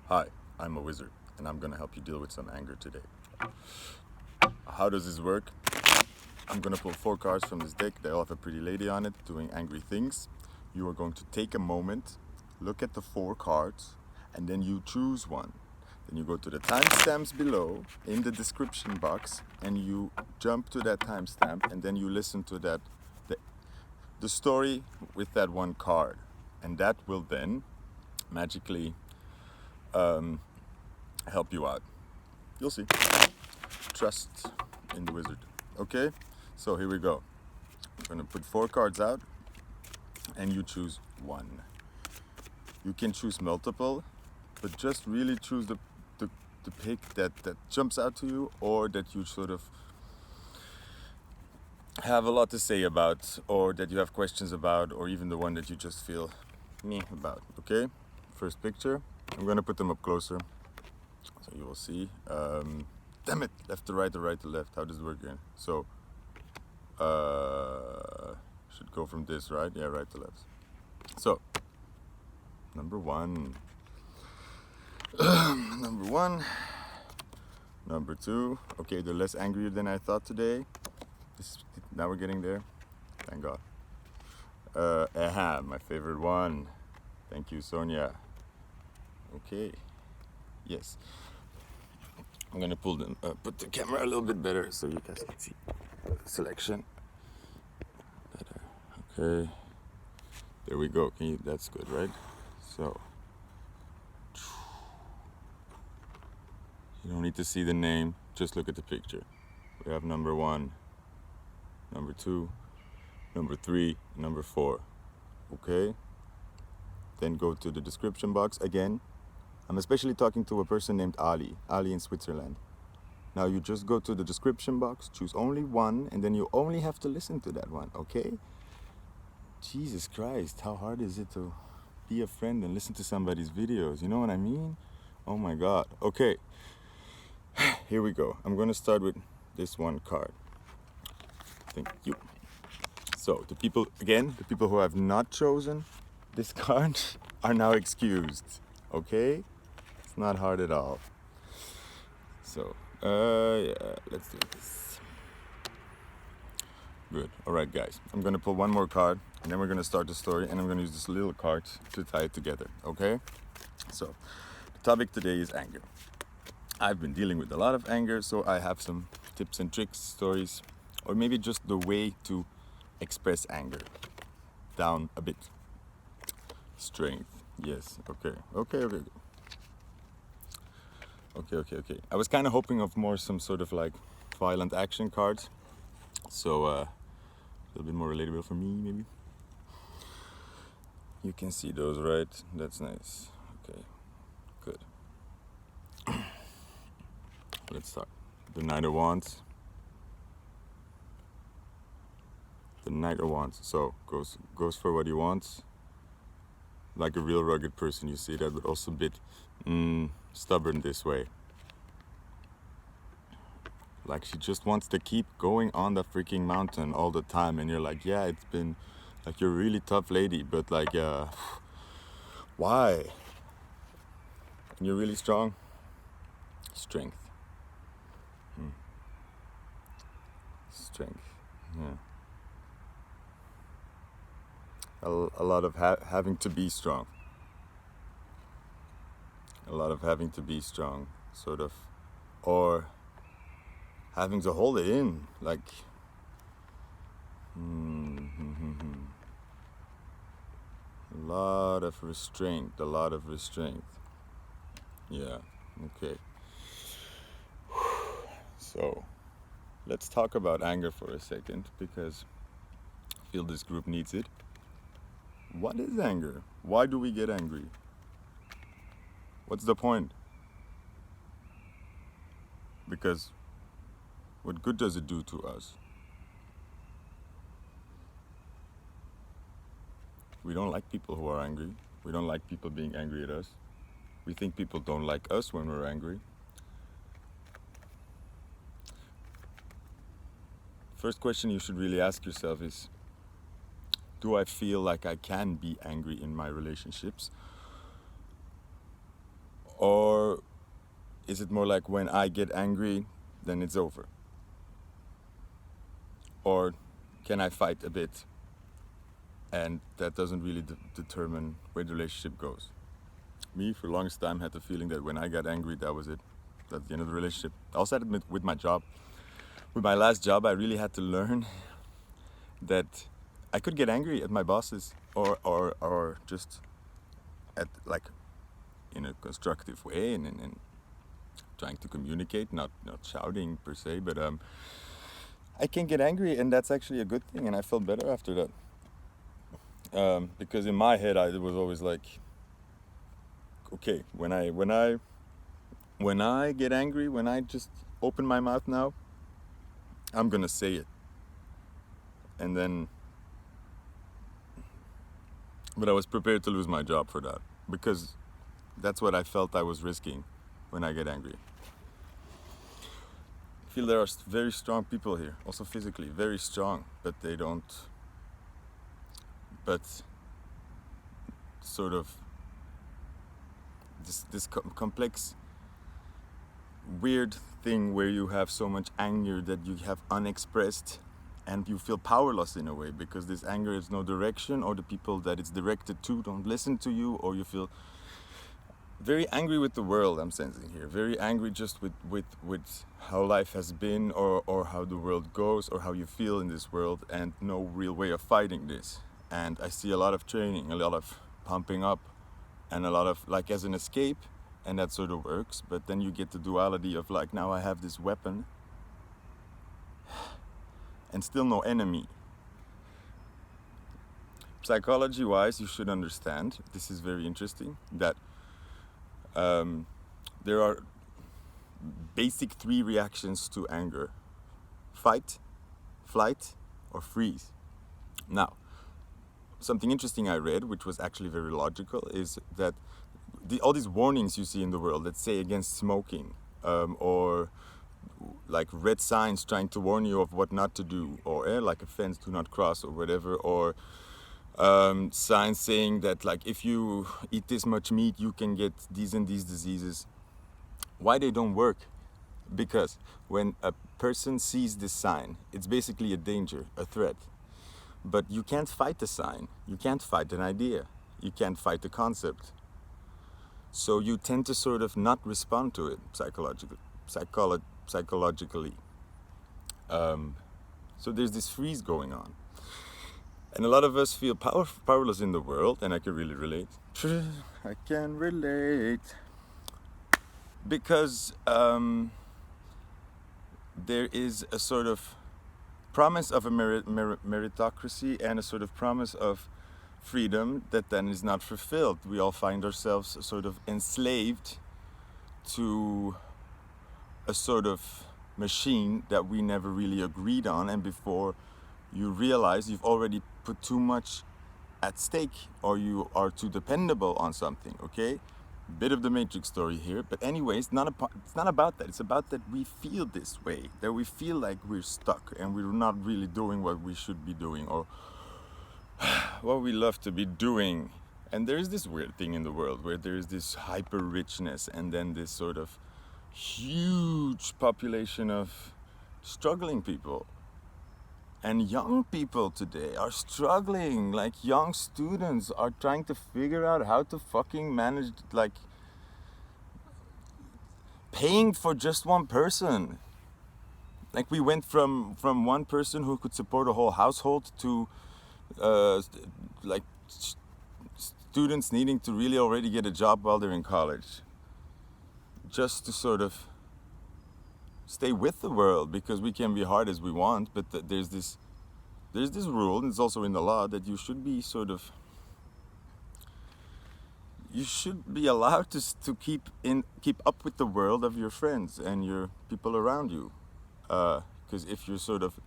Hi, I'm a wizard, and I'm gonna help you deal with some anger today. How does this work? I'm gonna pull 4 cards from this deck. They all have a pretty lady on it doing angry things. You are going to take a moment, look at the 4 cards, and then you choose one. Then you go to the timestamps below in the description box, and you jump to that timestamp, and then you listen to the story with that one card, and that will then magically help you out. You'll see. Trust in the wizard. Okay, so here we go. I'm gonna put 4 cards out, and you choose one. You can choose multiple, but just really choose the pick that jumps out to you, or that you sort of have a lot to say about, or that you have questions about, or even the one that you just feel meh about. Okay, first picture. I'm gonna put them up closer, so you will see. Damn it, left to right, to right to left. How does it work again? So, should go from this, right? Yeah, right to left. So, number one. Number one. Number two. Okay, they're less angrier than I thought today. Now we're getting there. Thank God. My favorite one. Thank you, Sonja. Okay. Yes. I'm gonna put the camera a little bit better so you guys can see the selection better. Okay. There we go. That's good, right? So you don't need to see the name. Just look at the picture. We have number one, number two, number three, number four. Okay. Then go to the description box again. I'm especially talking to a person named Ali in Switzerland. Now you just go to the description box, choose only one, and then you only have to listen to that one, okay? Jesus Christ, how hard is it to be a friend and listen to somebody's videos? You know what I mean? Oh my God. Okay, here we go. I'm gonna start with this one card. Thank you. So the people who have not chosen this card are now excused, okay? It's not hard at all. So, yeah, let's do this. Good. All right, guys. I'm gonna pull one more card, and then we're gonna start the story, and I'm gonna use this little card to tie it together. Okay? So, the topic today is anger. I've been dealing with a lot of anger, so I have some tips and tricks, stories, or maybe just the way to express anger down a bit. Strength. Yes. Okay. Okay. I was kind of hoping of more some sort of like violent action cards, so a little bit more relatable for me, maybe. You can see those, right? That's nice. Okay, good. Let's start. The Knight of Wands. The Knight of Wands. So goes for what he wants. Like a real rugged person, you see that, but also a bit stubborn this way. Like she just wants to keep going on the freaking mountain all the time, and you're like, yeah, it's been like you're a really tough lady, but like, why? And you're really strong. Strength. Strength. Yeah. A lot of having to be strong. A lot of having to be strong, sort of, or having to hold it in, like. A lot of restraint. Yeah. Okay. So, let's talk about anger for a second, because I feel this group needs it. What is anger? Why do we get angry? What's the point? Because what good does it do to us? We don't like people who are angry. We don't like people being angry at us. We think people don't like us when we're angry. First question you should really ask yourself is, do I feel like I can be angry in my relationships? Or is it more like when I get angry, then it's over? Or can I fight a bit and that doesn't really determine where the relationship goes? Me, for the longest time, had the feeling that when I got angry, that was it. That's the end of the relationship. I also had it with my job. With my last job, I really had to learn that I could get angry at my bosses or just at like in a constructive way and trying to communicate, not shouting per se, but I can get angry, and that's actually a good thing, and I felt better after that. Because in my head, I was always like, okay, when I get angry, when I just open my mouth now, I'm gonna say it, and then. But I was prepared to lose my job for that, because that's what I felt I was risking when I get angry. I feel there are very strong people here, also physically very strong, but they don't. But sort of this complex, weird thing where you have so much anger that you have unexpressed, and you feel powerless in a way because this anger has no direction, or the people that it's directed to don't listen to you, or you feel very angry with the world. I'm sensing here very angry just with how life has been, or how the world goes, or how you feel in this world, and no real way of fighting this. And I see a lot of training, a lot of pumping up, and a lot of like as an escape, and that sort of works. But then you get the duality of like, now I have this weapon and still no enemy. Psychology wise, you should understand, this is very interesting, that there are basic 3 reactions to anger: fight, flight, or freeze. Now, something interesting I read, which was actually very logical, is that all these warnings you see in the world, let's say against smoking, or like red signs trying to warn you of what not to do, or like a fence, do not cross, or whatever, or signs saying that like if you eat this much meat you can get these and these diseases. Why they don't work? Because when a person sees this sign, it's basically a danger, a threat. But you can't fight the sign, you can't fight an idea, you can't fight the concept. So you tend to sort of not respond to it psychologically. So there's this freeze going on. And a lot of us feel powerless in the world, and I can really relate. I can relate. Because there is a sort of promise of a meritocracy and a sort of promise of freedom that then is not fulfilled. We all find ourselves sort of enslaved to a sort of machine that we never really agreed on, and before you realize you've already put too much at stake, or you are too dependable on something, okay? Bit of the Matrix story here, but anyways, it's not about that. It's about that we feel this way, that we feel like we're stuck and we're not really doing what we should be doing, or what we love to be doing. And there's this weird thing in the world where there's this hyper richness, and then this sort of huge population of struggling people. And young people today are struggling. Like young students are trying to figure out how to fucking manage, like, paying for just one person. Like we went from one person who could support a whole household to like students needing to really already get a job while they're in college, just to sort of stay with the world, because we can be hard as we want, but there's this rule, and it's also in the law, that you should be allowed to keep up with the world of your friends and your people around you, because if you're sort of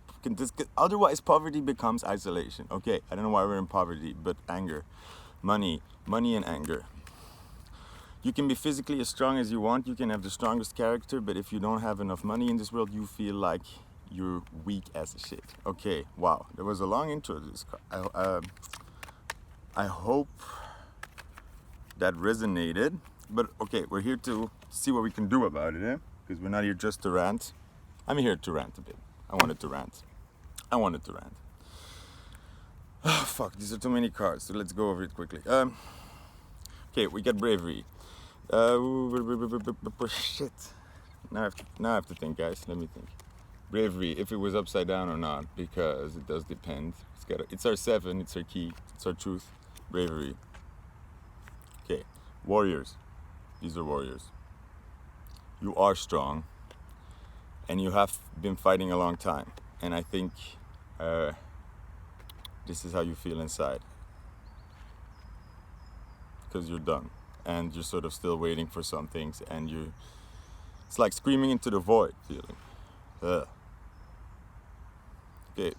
otherwise poverty becomes isolation. Okay, I don't know why we're in poverty, but anger, money and anger. You can be physically as strong as you want, you can have the strongest character, but if you don't have enough money in this world, you feel like you're weak as a shit. Okay, wow, there was a long intro to this. I hope that resonated. But okay, we're here to see what we can do about it, eh? Because we're not here just to rant. I'm here to rant a bit. I wanted to rant. Oh, fuck, these are too many cards, so let's go over it quickly. Okay, we got bravery. Shit. Now I have to think, guys. Let me think. Bravery, if it was upside down or not, because it does depend. It's our 7, it's our key, it's our truth. Bravery. Okay, warriors. These are warriors. You are strong, and you have been fighting a long time. And I think this is how you feel inside. Because you're done, and you're sort of still waiting for some things, and it's like screaming into the void feeling. Okay,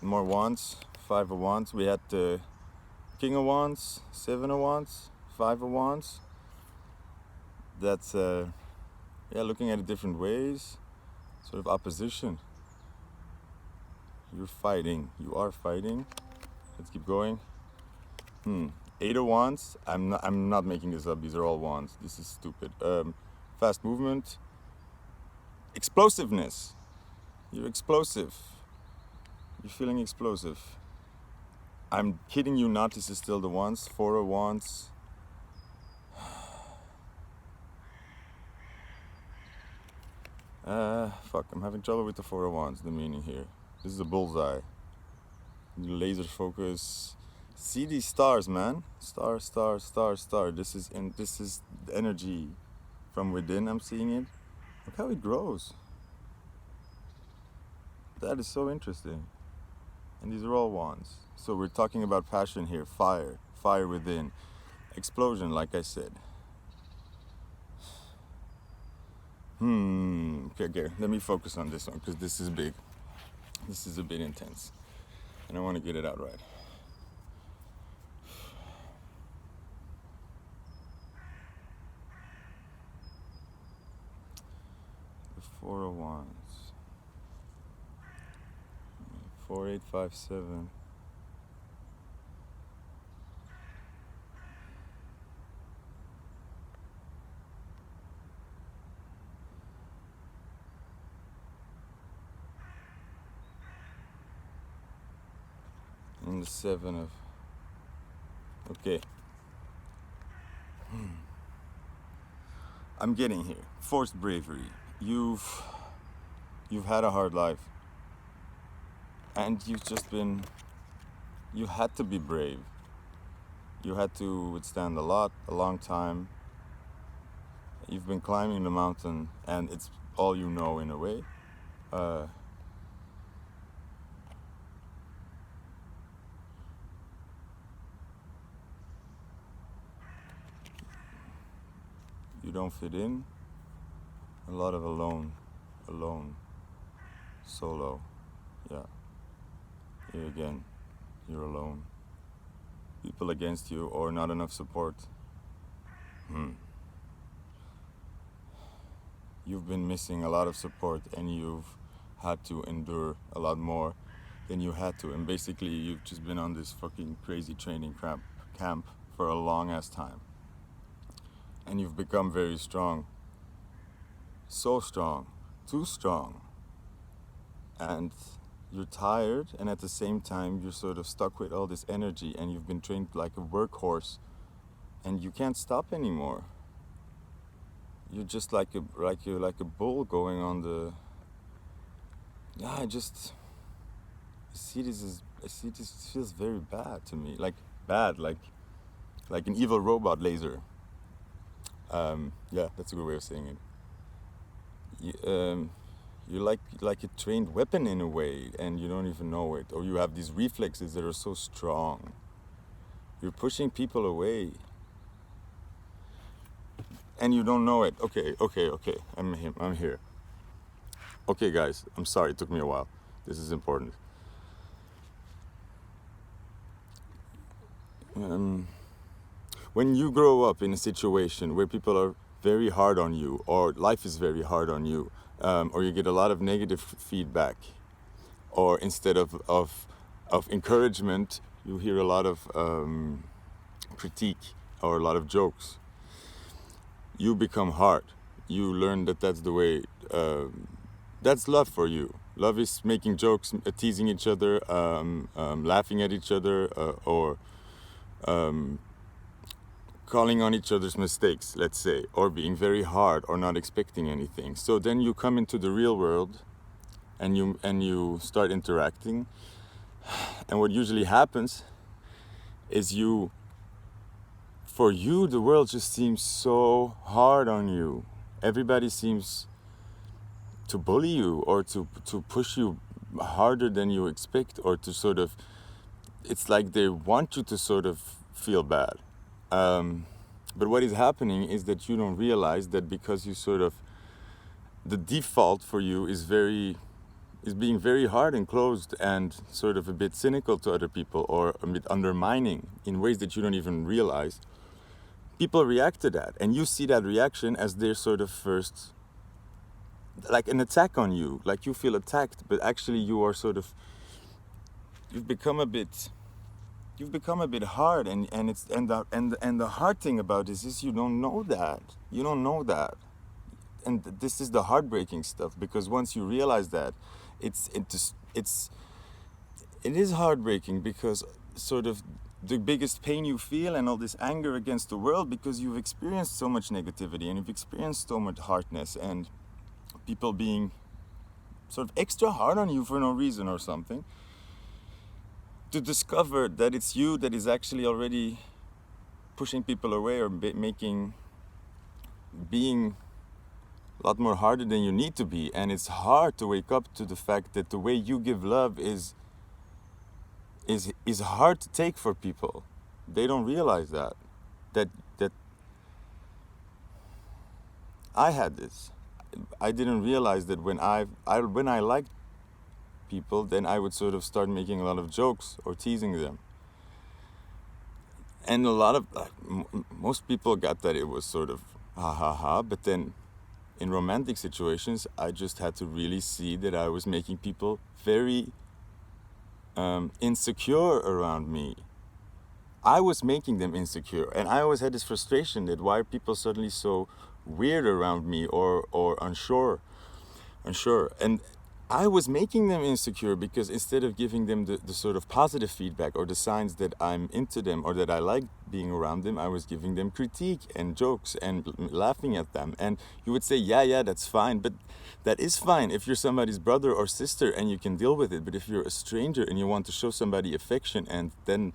more wands. 5 of wands. We had the King of wands, 7 of wands, 5 of wands. That's looking at it different ways. Sort of opposition. You're fighting. You are fighting. Let's keep going. 8 of wands. I'm not making this up. These are all wands. This is stupid. Fast movement. Explosiveness. You're explosive. You're feeling explosive. I'm kidding you not. This is still the wands. 4 of wands. Fuck. I'm having trouble with the 4 of wands. The meaning here. This is a bullseye. Laser focus. See these stars, man. Star, star, star, star. This is energy from within. I'm seeing it. Look how it grows. That is so interesting. And these are all wands. So we're talking about passion here. Fire. Fire within. Explosion, like I said. Okay. Let me focus on this one, because this is big. This is a bit intense. And I want to get it out right. The 4 of wands. 4, 8, 5, 7. And the 7 of... Okay. I'm getting here. Forced bravery. You've had a hard life. And you've just been... You had to be brave. You had to withstand a long time. You've been climbing the mountain, and it's all you know in a way. You don't fit in. A lot of alone, solo, yeah. Here again, you're alone. People against you, or not enough support. You've been missing a lot of support, and you've had to endure a lot more than you had to. And basically, you've just been on this fucking crazy training camp for a long ass time. And you've become very strong. So strong. Too strong. And you're tired, and at the same time, you're sort of stuck with all this energy, and you've been trained like a workhorse, and you can't stop anymore. You're just like a bull going on the... Yeah, I see this feels very bad to me. Like bad, like an evil robot laser. Yeah, that's a good way of saying it. You're like a trained weapon in a way, and you don't even know it. Or you have these reflexes that are so strong. You're pushing people away. And you don't know it. Okay. I'm here. Okay, guys, I'm sorry, it took me a while. This is important. When you grow up in a situation where people are very hard on you, or life is very hard on you, or you get a lot of negative feedback, or instead of encouragement, you hear a lot of critique or a lot of jokes. you become hard. You learn that that's the way, that's love for you. Love is making jokes, teasing each other, laughing at each other, or calling on each other's mistakes, let's say, or being very hard or not expecting anything. So then you come into the real world and you start interacting, and what usually happens is for you the world just seems so hard on you. Everybody seems to bully you or to push you harder than you expect, or to sort of, it's like they want you to sort of feel bad. But what is happening is that you don't realize that, because you sort of, the default for you is being very hard and closed and sort of a bit cynical to other people, or a bit undermining in ways that you don't even realize. People react to that, and you see that reaction as their sort of first, like an attack on you, like you feel attacked, but actually you are sort of, you've become a bit hard, and the hard thing about this is you don't know that, and this is the heartbreaking stuff, because once you realize that, it is heartbreaking, because sort of the biggest pain you feel and all this anger against the world, because you've experienced so much negativity and you've experienced so much hardness and people being sort of extra hard on you for no reason or something, to discover that it's you that is actually already pushing people away, or being a lot more harder than you need to be. And it's hard to wake up to the fact that the way you give love is hard to take for people. They don't realize that I had this. I didn't realize that when I liked people, then I would sort of start making a lot of jokes or teasing them. And a lot of, most people got that it was sort of ha ha ha, but then in romantic situations, I just had to really see that I was making people very insecure around me. I was making them insecure, and I always had this frustration that why are people suddenly so weird around me, or unsure, and I was making them insecure, because instead of giving them the sort of positive feedback or the signs that I'm into them or that I like being around them, I was giving them critique and jokes and laughing at them. And you would say, yeah, that's fine, but that is fine if you're somebody's brother or sister and you can deal with it. But if you're a stranger and you want to show somebody affection, and then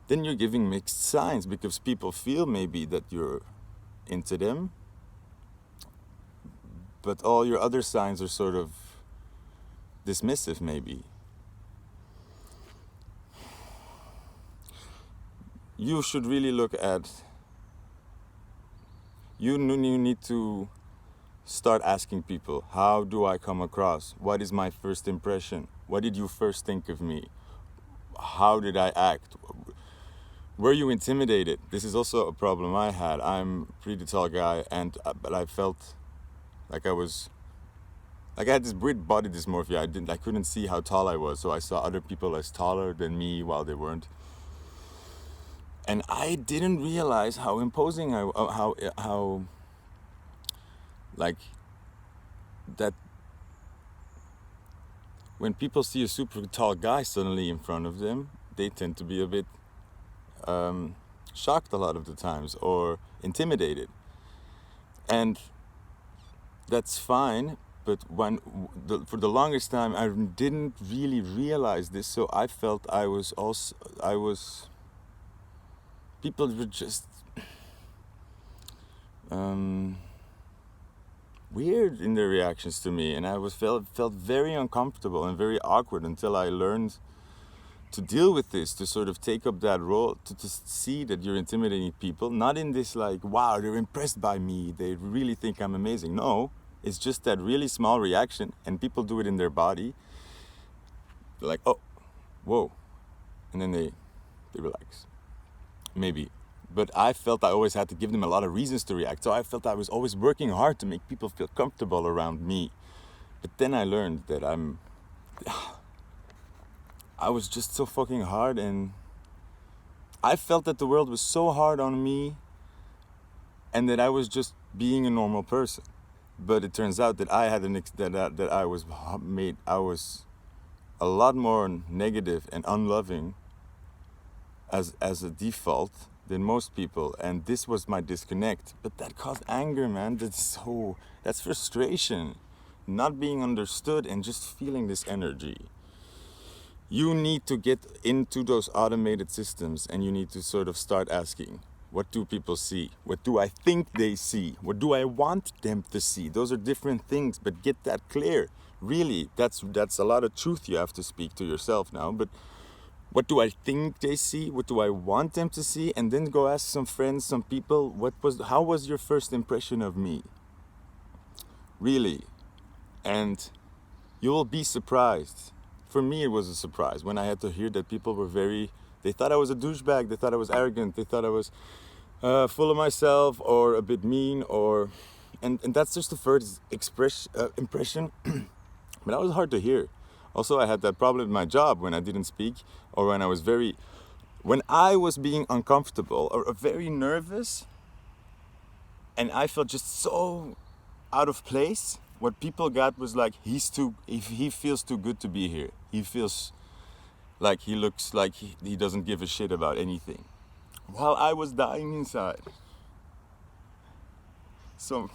you're giving mixed signs, because people feel maybe that you're into them, but all your other signs are sort of dismissive maybe. You should really look at, you need to start asking people, how do I come across? What is my first impression? What did you first think of me? How did I act? Were you intimidated? This is also a problem I had. I'm a pretty tall guy, but I felt like I had this weird body dysmorphia. I couldn't see how tall I was, so I saw other people as taller than me while they weren't. And I didn't realize how imposing how like that when people see a super tall guy suddenly in front of them, they tend to be a bit shocked a lot of the times, or intimidated. And that's fine, but for the longest time I didn't really realize this, so I felt people were just weird in their reactions to me, and I felt very uncomfortable and very awkward, until I learned to deal with this, to sort of take up that role, to see that you're intimidating people, not in this like, wow, they're impressed by me, they really think I'm amazing. No, it's just that really small reaction, and people do it in their body. They're like, oh, whoa, and then they relax, maybe. But I felt I always had to give them a lot of reasons to react, so I felt I was always working hard to make people feel comfortable around me. But then I learned that I was just so fucking hard, and I felt that the world was so hard on me and that I was just being a normal person. But it turns out that I had that I was a lot more negative and unloving as a default than most people, and this was my disconnect. But that caused anger, man. That's frustration, not being understood, and just feeling this energy. You need to get into those automated systems, and you need to sort of start asking, what do people see? What do I think they see? What do I want them to see? Those are different things, but get that clear. Really, that's a lot of truth you have to speak to yourself now. But what do I think they see? What do I want them to see? And then go ask some friends, some people, how was your first impression of me? Really. And you'll be surprised. For me, it was a surprise when I had to hear that people were they thought I was a douchebag, they thought I was arrogant, they thought I was full of myself or a bit mean, and that's just the first impression. But that was hard to hear. Also, I had that problem in my job when I didn't speak, or when I was being uncomfortable or very nervous, and I felt just so out of place. What people got was like, he feels too good to be here. He feels like he looks like he doesn't give a shit about anything. While I was dying inside. So,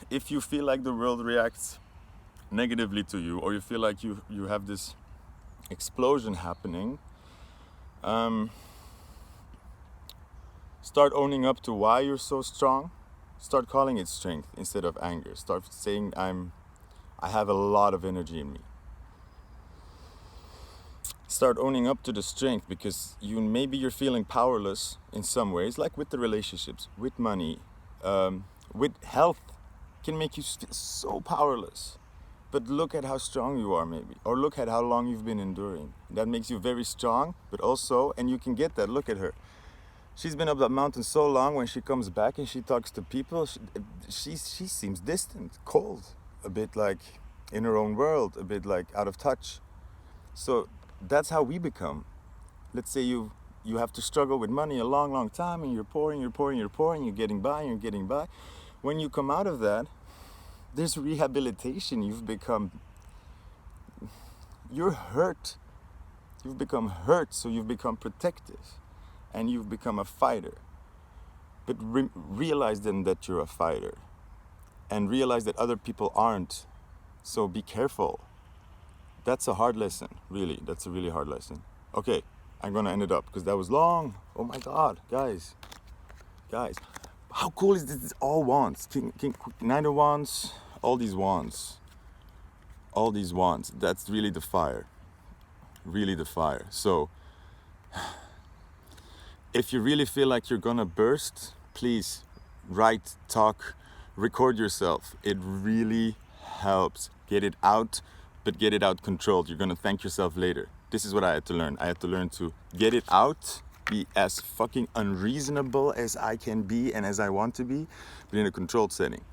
if you feel like the world reacts negatively to you, or you feel like you have this explosion happening, start owning up to why you're so strong. Start calling it strength instead of anger. Start saying, I have a lot of energy in me. Start owning up to the strength, because maybe you're feeling powerless in some ways, like with the relationships, with money, with health, can make you feel so powerless. But look at how strong you are, maybe, or look at how long you've been enduring. That makes you very strong, but also, and you can get that. Look at her. She's been up that mountain so long. When she comes back and she talks to people, she seems distant, cold, a bit like in her own world, a bit like out of touch. So that's how we become. Let's say you have to struggle with money a long, long time, and you're pouring, you're getting by. When you come out of that, there's rehabilitation. You're hurt. You've become hurt, so you've become protective. And you've become a fighter. But realize then that you're a fighter. And realize that other people aren't. So be careful. That's a hard lesson, really. That's a really hard lesson. Okay, I'm gonna end it up because that was long. Oh my God, guys. How cool is this? It's all wands. King, Nine of Wands, all these wands. That's really the fire. Really the fire. So, if you really feel like you're gonna burst, please write, talk, record yourself. It really helps. Get it out, but get it out controlled. You're gonna thank yourself later. This is what I had to learn. I had to learn to get it out, be as fucking unreasonable as I can be and as I want to be, but in a controlled setting.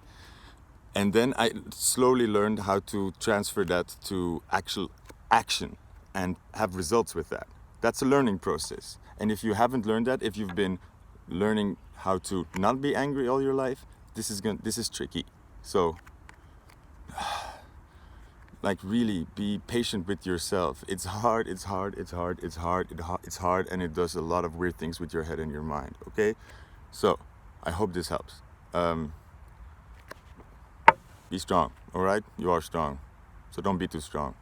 And then I slowly learned how to transfer that to actual action and have results with that. That's a learning process. And if you haven't learned that, if you've been learning how to not be angry all your life, this is tricky. So, like, really be patient with yourself. It's hard, and it does a lot of weird things with your head and your mind, okay? So, I hope this helps. Be strong, all right? You are strong. So don't be too strong.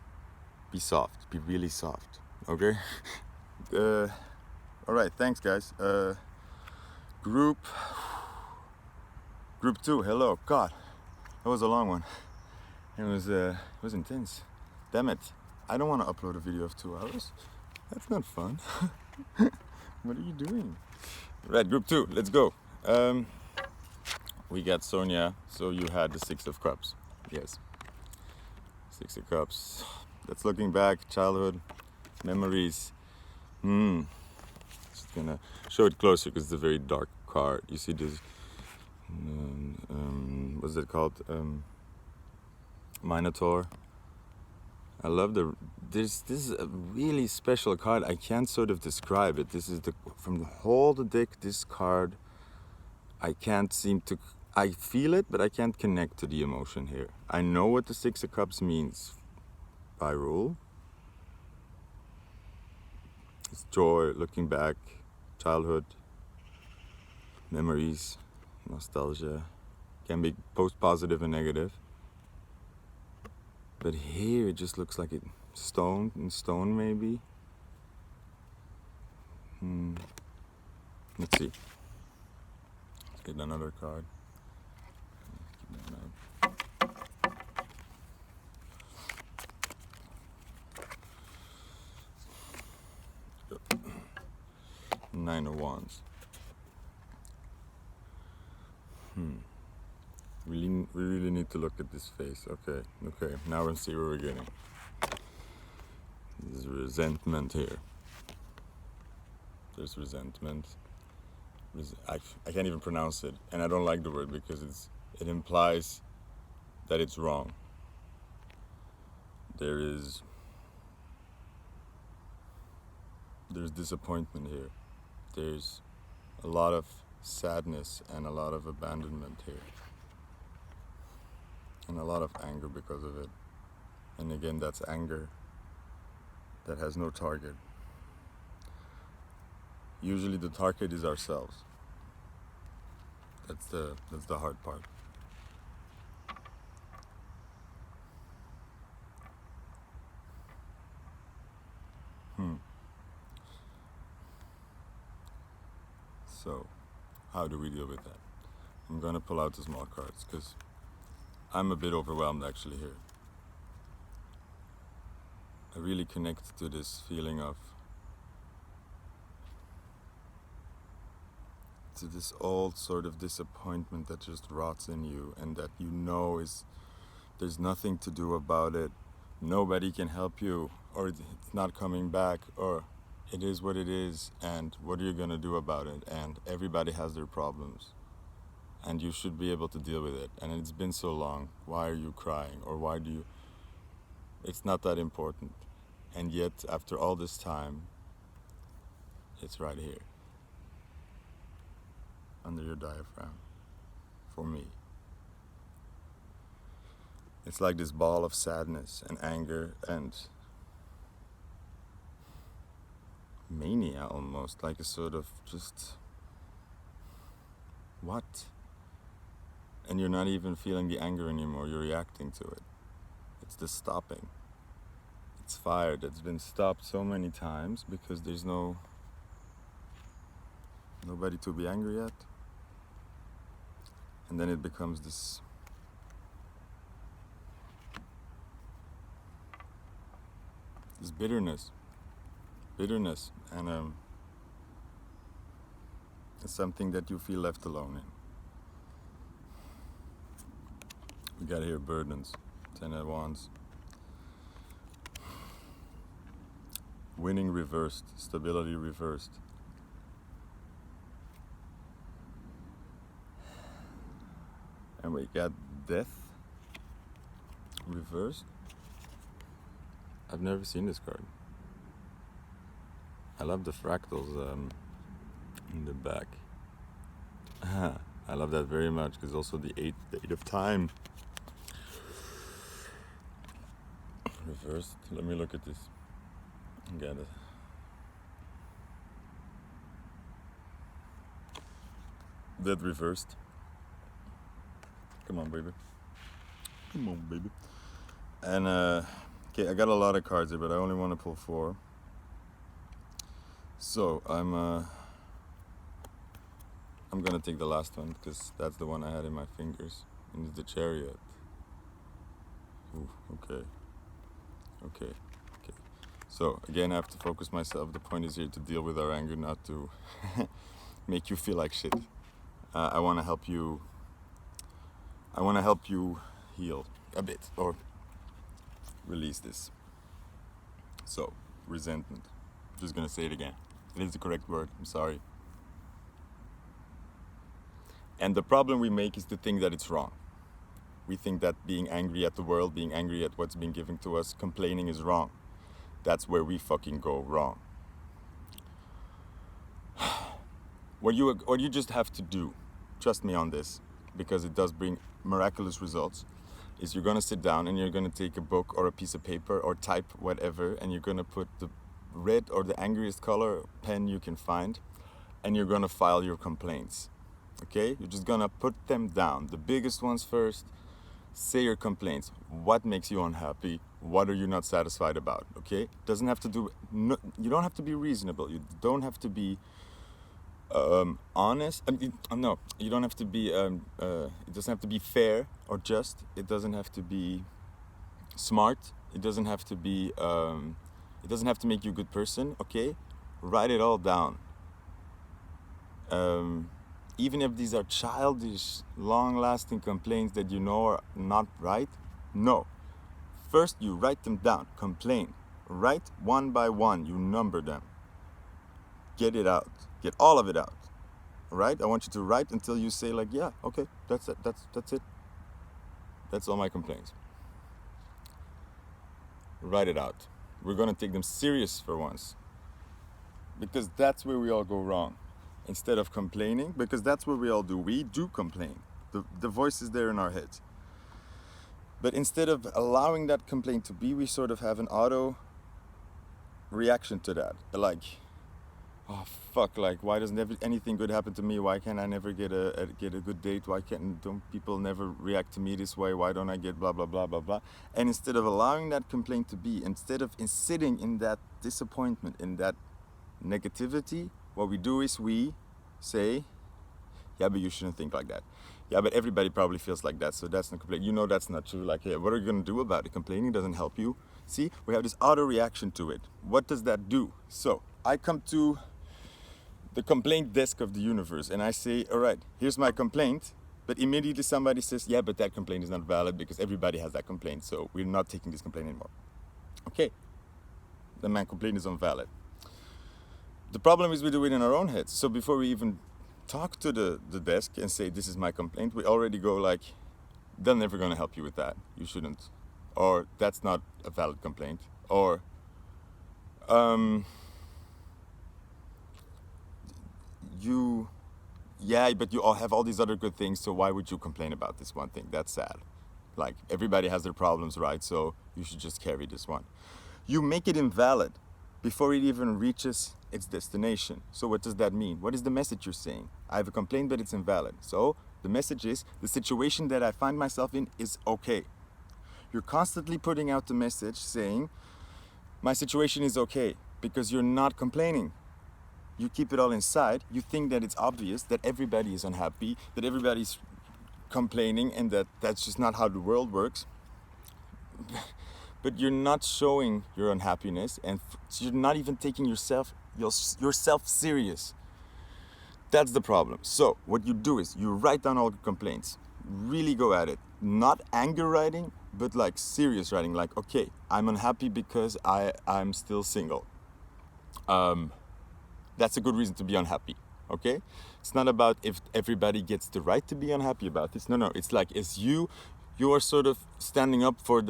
Be soft. Be really soft, okay? All right, thanks, guys. Group 2, hello. God, that was a long one. It was intense. Damn it. I don't want to upload a video of 2 hours. That's not fun. What are you doing? Right, group 2, let's go. We got Sonja. So you had the 6 of Cups. Yes. 6 of Cups. That's looking back, childhood, memories. Just gonna show it closer because it's a very dark card. You see this, what's it called? Minotaur. I love this is a really special card. I can't sort of describe it. This is from the whole deck. This card I can't seem to, I feel it, but I can't connect to the emotion here. I know what the Six of Cups means by rule. It's joy, looking back, childhood, memories, nostalgia. Can be both positive and negative. But here it just looks like it stone maybe. Let's see. Let's get another card. Keep that out. Nine of Wands. We really need to look at this face. Okay. Now we'll see where we're getting. There's resentment here. There's resentment. I can't even pronounce it, and I don't like the word because it implies that it's wrong. There's disappointment here. There's a lot of sadness and a lot of abandonment here. And a lot of anger because of it. And again, that's anger that has no target. Usually the target is ourselves. That's the hard part. So, how do we deal with that? I'm gonna pull out the small cards because I'm a bit overwhelmed actually here. I really connect to this feeling of, to this old sort of disappointment that just rots in you and that you know there's nothing to do about it. Nobody can help you, or it's not coming back, or it is what it is, and what are you gonna do about it? And everybody has their problems. And you should be able to deal with it. And it's been so long. Why are you crying? Or why do you... It's not that important. And yet, after all this time, it's right here. Under your diaphragm. For me. It's like this ball of sadness and anger and mania almost. Like a sort of just... What? And you're not even feeling the anger anymore, you're reacting to it. It's the stopping. It's fire that's been stopped so many times because there's nobody to be angry at. And then it becomes this bitterness. And it's something that you feel left alone in. We got here burdens, 10 of Wands. Winning reversed, stability reversed. And we got death reversed. I've never seen this card. I love the fractals in the back. I love that very much because also the eight of time. Reversed. Let me look at this. Got it. That reversed. Come on, baby. And okay, I got a lot of cards here, but I only want to pull 4. So I'm gonna take the last one because that's the one I had in my fingers, and it's the Chariot. Ooh, okay. So again, I have to focus myself. The point is here to deal with our anger, not to make you feel like shit. I want to help you. I want to help you heal a bit or release this. So, resentment. I'm just gonna say it again. It is the correct word. I'm sorry. And the problem we make is to think that it's wrong. We think that being angry at the world, being angry at what's been given to us, complaining is wrong. That's where we fucking go wrong. What you just have to do trust me on this, because it does bring miraculous results, is you're going to sit down and you're going to take a book or a piece of paper or type whatever, and you're going to put the red or the angriest color pen you can find, and you're going to file your complaints. Okay? You're just going to put them down. The biggest ones first. Say your complaints. What makes you unhappy? What are you not satisfied about? Okay? Doesn't have to do. No, you don't have to be reasonable. You don't have to be honest. No, you don't have to be. It doesn't have to be fair or just. It doesn't have to be smart. It doesn't have to be. It doesn't have to make you a good person. Okay? Write it all down. Even if these are childish, long-lasting complaints that you know are not right, no. First, you write them down. Complain. Write one by one. You number them. Get it out. Get all of it out. All right? I want you to write until you say like, yeah, okay, that's it. That's it. That's all my complaints. Write it out. We're going to take them serious for once. Because that's where we all go wrong. Instead of complaining, because that's what we all do. We do complain. The voice is there in our heads. But instead of allowing that complaint to be, we sort of have an auto reaction to that. Like, oh fuck, like why doesn't anything good happen to me? Why can't I never get a good date? Why don't people never react to me this way? Why don't I get blah blah blah blah blah? And instead of allowing that complaint to be, instead of sitting in that disappointment, in that negativity, what we do is we say, yeah, but you shouldn't think like that. Yeah, but everybody probably feels like that, so that's not complaint. You know that's not true. Like, yeah, what are you going to do about it? Complaining doesn't help you. See, we have this auto reaction to it. What does that do? So I come to the complaint desk of the universe and I say, all right, here's my complaint. But immediately somebody says, yeah, but that complaint is not valid because everybody has that complaint, so we're not taking this complaint anymore. Okay, then my complaint is invalid. The problem is we do it in our own heads. So before we even talk to the desk and say, this is my complaint, we already go like, they're never going to help you with that. You shouldn't. Or that's not a valid complaint. Or, but you all have all these other good things, so why would you complain about this one thing? That's sad. Like, everybody has their problems, right? So you should just carry this one. You make it invalid before it even reaches its destination. So what does that mean? What is the message you're saying? I have a complaint, but it's invalid. So the message is, the situation that I find myself in is okay. You're constantly putting out the message saying, my situation is okay, because you're not complaining. You keep it all inside. You think that it's obvious that everybody is unhappy, that everybody's complaining, and that that's just not how the world works. But you're not showing your unhappiness, and you're not even taking yourself serious. That's the problem. So what you do is you write down all the complaints. Really go at it. Not anger writing, but like serious writing. Like, okay, I'm unhappy because I'm still single. That's a good reason to be unhappy. Okay? It's not about if everybody gets the right to be unhappy about this. No. It's like, it's you are sort of standing up for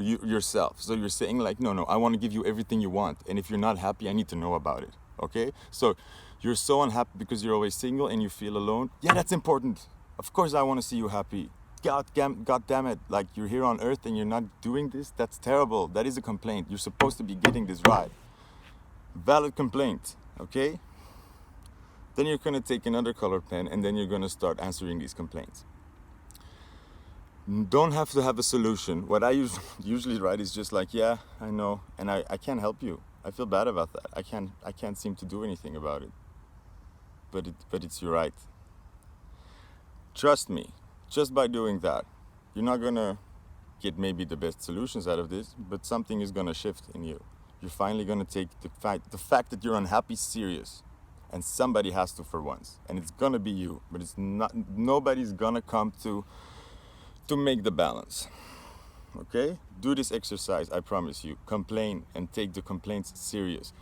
yourself. So you're saying like, no, I want to give you everything you want. And if you're not happy, I need to know about it. Okay? So you're so unhappy because you're always single and you feel alone. Yeah, that's important. Of course I want to see you happy. God damn it. Like, you're here on earth and you're not doing this. That's terrible. That is a complaint. You're supposed to be getting this right. Valid complaint. Okay? Then you're going to take another color pen and then you're going to start answering these complaints. Don't have to have a solution. What I usually write is just like, yeah, I know, and I can't help you. I feel bad about that. I can't seem to do anything about it. But it's your right. Trust me, just by doing that, you're not gonna get maybe the best solutions out of this, but something is gonna shift in you. You're finally gonna take the fact that you're unhappy serious. And somebody has to for once. And it's gonna be you. But it's not, nobody's gonna come to make the balance. Okay? Do this exercise, I promise you. Complain and take the complaints serious.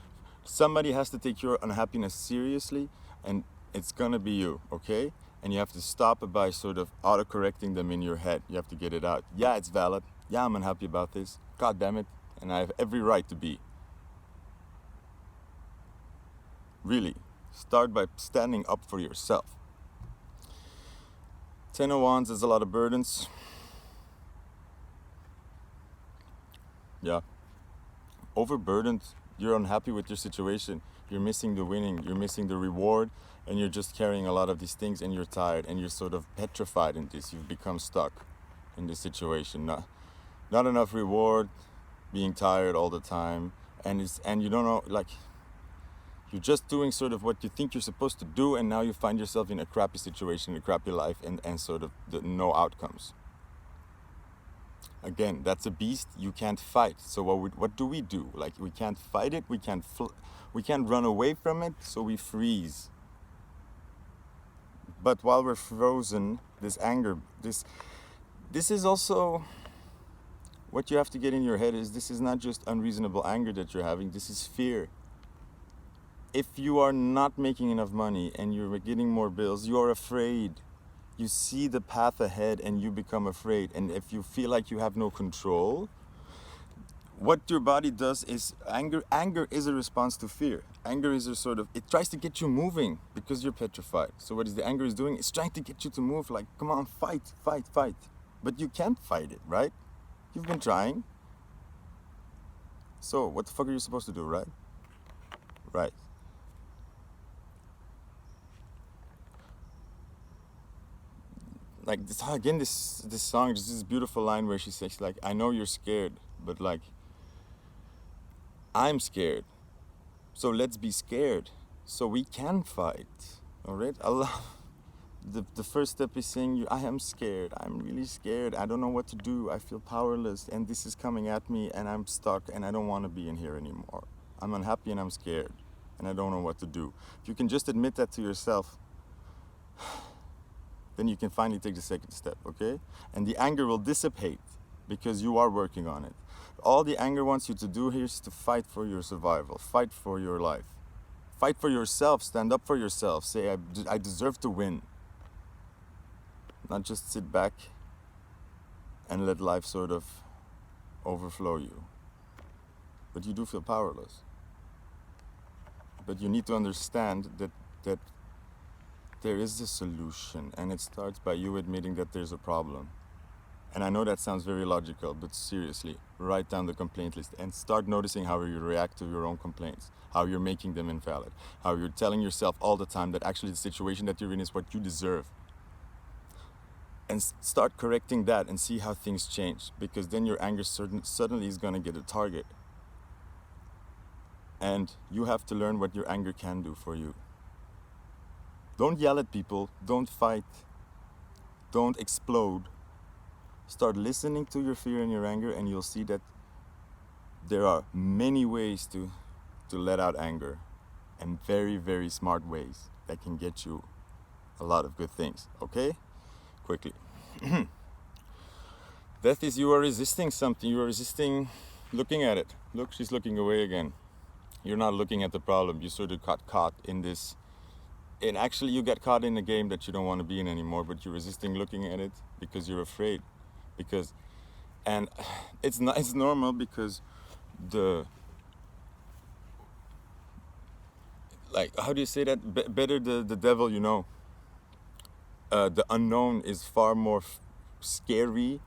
Somebody has to take your unhappiness seriously, and it's gonna be you, okay? And you have to stop by sort of auto-correcting them in your head. You have to get it out. Yeah, it's valid. Yeah, I'm unhappy about this. God damn it. And I have every right to be. Really. Start by standing up for yourself. Ten of Wands is a lot of burdens. Yeah. Overburdened. You're unhappy with your situation. You're missing the winning. You're missing the reward. And you're just carrying a lot of these things and you're tired and you're sort of petrified in this. You've become stuck in this situation. Not enough reward, being tired all the time. And you don't know, like, you're just doing sort of what you think you're supposed to do, and now you find yourself in a crappy situation, a crappy life, and sort of no outcomes. Again, that's a beast you can't fight. So what do we do? Like, we can't fight it, we can't run away from it, so we freeze. But while we're frozen, this anger, this is also what you have to get in your head is this is not just unreasonable anger that you're having, this is fear. If you are not making enough money and you're getting more bills, you are afraid. You see the path ahead and you become afraid. And if you feel like you have no control, what your body does is anger is a response to fear. Anger is a sort of, it tries to get you moving because you're petrified. So what is the anger is doing? It's trying to get you to move, like, come on, fight. But you can't fight it, right? You've been trying. So what the fuck are you supposed to do, right? Right. Like this, again, this song, there's this beautiful line where she says, like, I know you're scared, but like, I'm scared. So let's be scared so we can fight. All right? Allah, the first step is saying, I am scared. I'm really scared. I don't know what to do. I feel powerless and this is coming at me and I'm stuck and I don't want to be in here anymore. I'm unhappy and I'm scared and I don't know what to do. If you can just admit that to yourself, then you can finally take the second step, okay? And the anger will dissipate because you are working on it. All the anger wants you to do here is to fight for your survival, fight for your life. Fight for yourself, stand up for yourself, say, I deserve to win. Not just sit back and let life sort of overflow you. But you do feel powerless. But you need to understand that there is a solution, and it starts by you admitting that there's a problem. And I know that sounds very logical, but seriously, write down the complaint list and start noticing how you react to your own complaints, how you're making them invalid, how you're telling yourself all the time that actually the situation that you're in is what you deserve. And start correcting that and see how things change, because then your anger suddenly is going to get a target. And you have to learn what your anger can do for you. Don't yell at people, don't fight, don't explode. Start listening to your fear and your anger, and you'll see that there are many ways to let out anger, and very, very smart ways that can get you a lot of good things, okay? Quickly. Death is you are resisting something, you are resisting looking at it. Look, she's looking away again. You're not looking at the problem, you sort of got caught in this. And actually you get caught in a game that you don't want to be in anymore, but you're resisting looking at it because you're afraid. And it's normal because how do you say that? Better the devil you know. The unknown is far more scary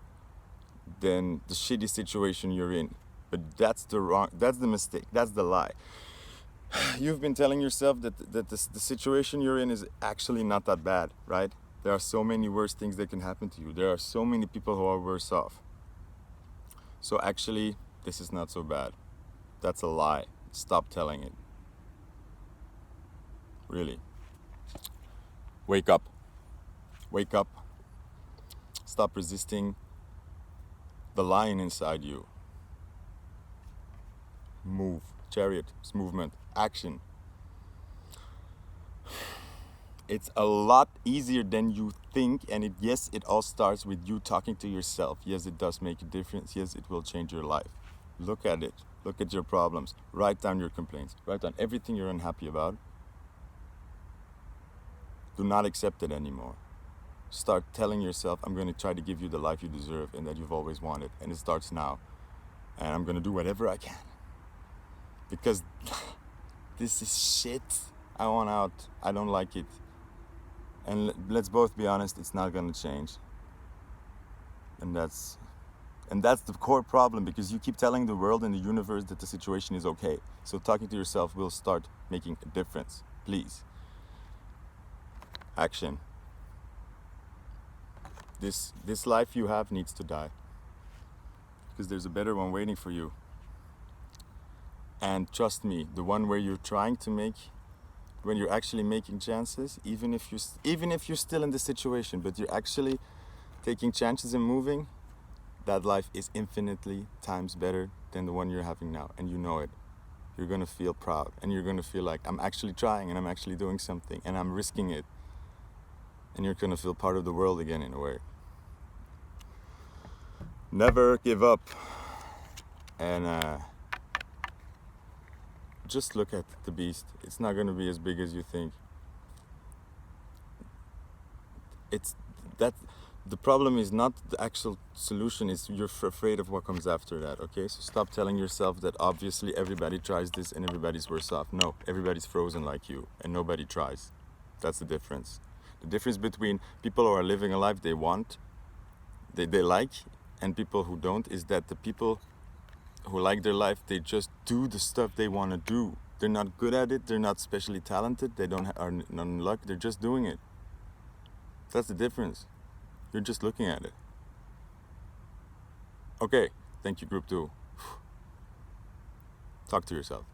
than the shitty situation you're in. But that's the mistake, that's the lie. You've been telling yourself that the situation you're in is actually not that bad, right? There are so many worse things that can happen to you. There are so many people who are worse off. So actually, this is not so bad. That's a lie. Stop telling it. Really. Wake up. Wake up. Stop resisting the lion inside you. Move. Chariot. Movement. Action. It's a lot easier than you think, and yes, it all starts with you talking to yourself. Yes, it does make a difference. Yes, it will change your life. Look at it. Look at your problems. Write down your complaints. Write down everything you're unhappy about. Do not accept it anymore. Start telling yourself, I'm going to try to give you the life you deserve and that you've always wanted. And it starts now. And I'm going to do whatever I can. Because this is shit. I want out. I don't like it. And let's both be honest, it's not going to change. And that's the core problem, because you keep telling the world and the universe that the situation is okay. So talking to yourself will start making a difference. Please. Action. This life you have needs to die, because there's a better one waiting for you. And trust me, the one where you're trying to make, when you're actually making chances, even if you're still in the situation, but you're actually taking chances and moving, that life is infinitely times better than the one you're having now, and you know it. You're gonna feel proud, and you're gonna feel like, I'm actually trying, and I'm actually doing something, and I'm risking it. And you're gonna feel part of the world again, in a way. Never give up. And just look at the beast. It's not gonna be as big as you think. It's that the problem is not the actual solution, is you're afraid of what comes after that, okay? So stop telling yourself that obviously everybody tries this and everybody's worse off. No, everybody's frozen like you and nobody tries. That's the difference. The difference between people who are living a life they want, they like, and people who don't, is that the people who like their life, they just do the stuff they want to do. They're not good at it, they're not specially talented, they are not in luck, they're just doing it. That's the difference. You're just looking at it. Okay, thank you, group 2. Talk to yourself.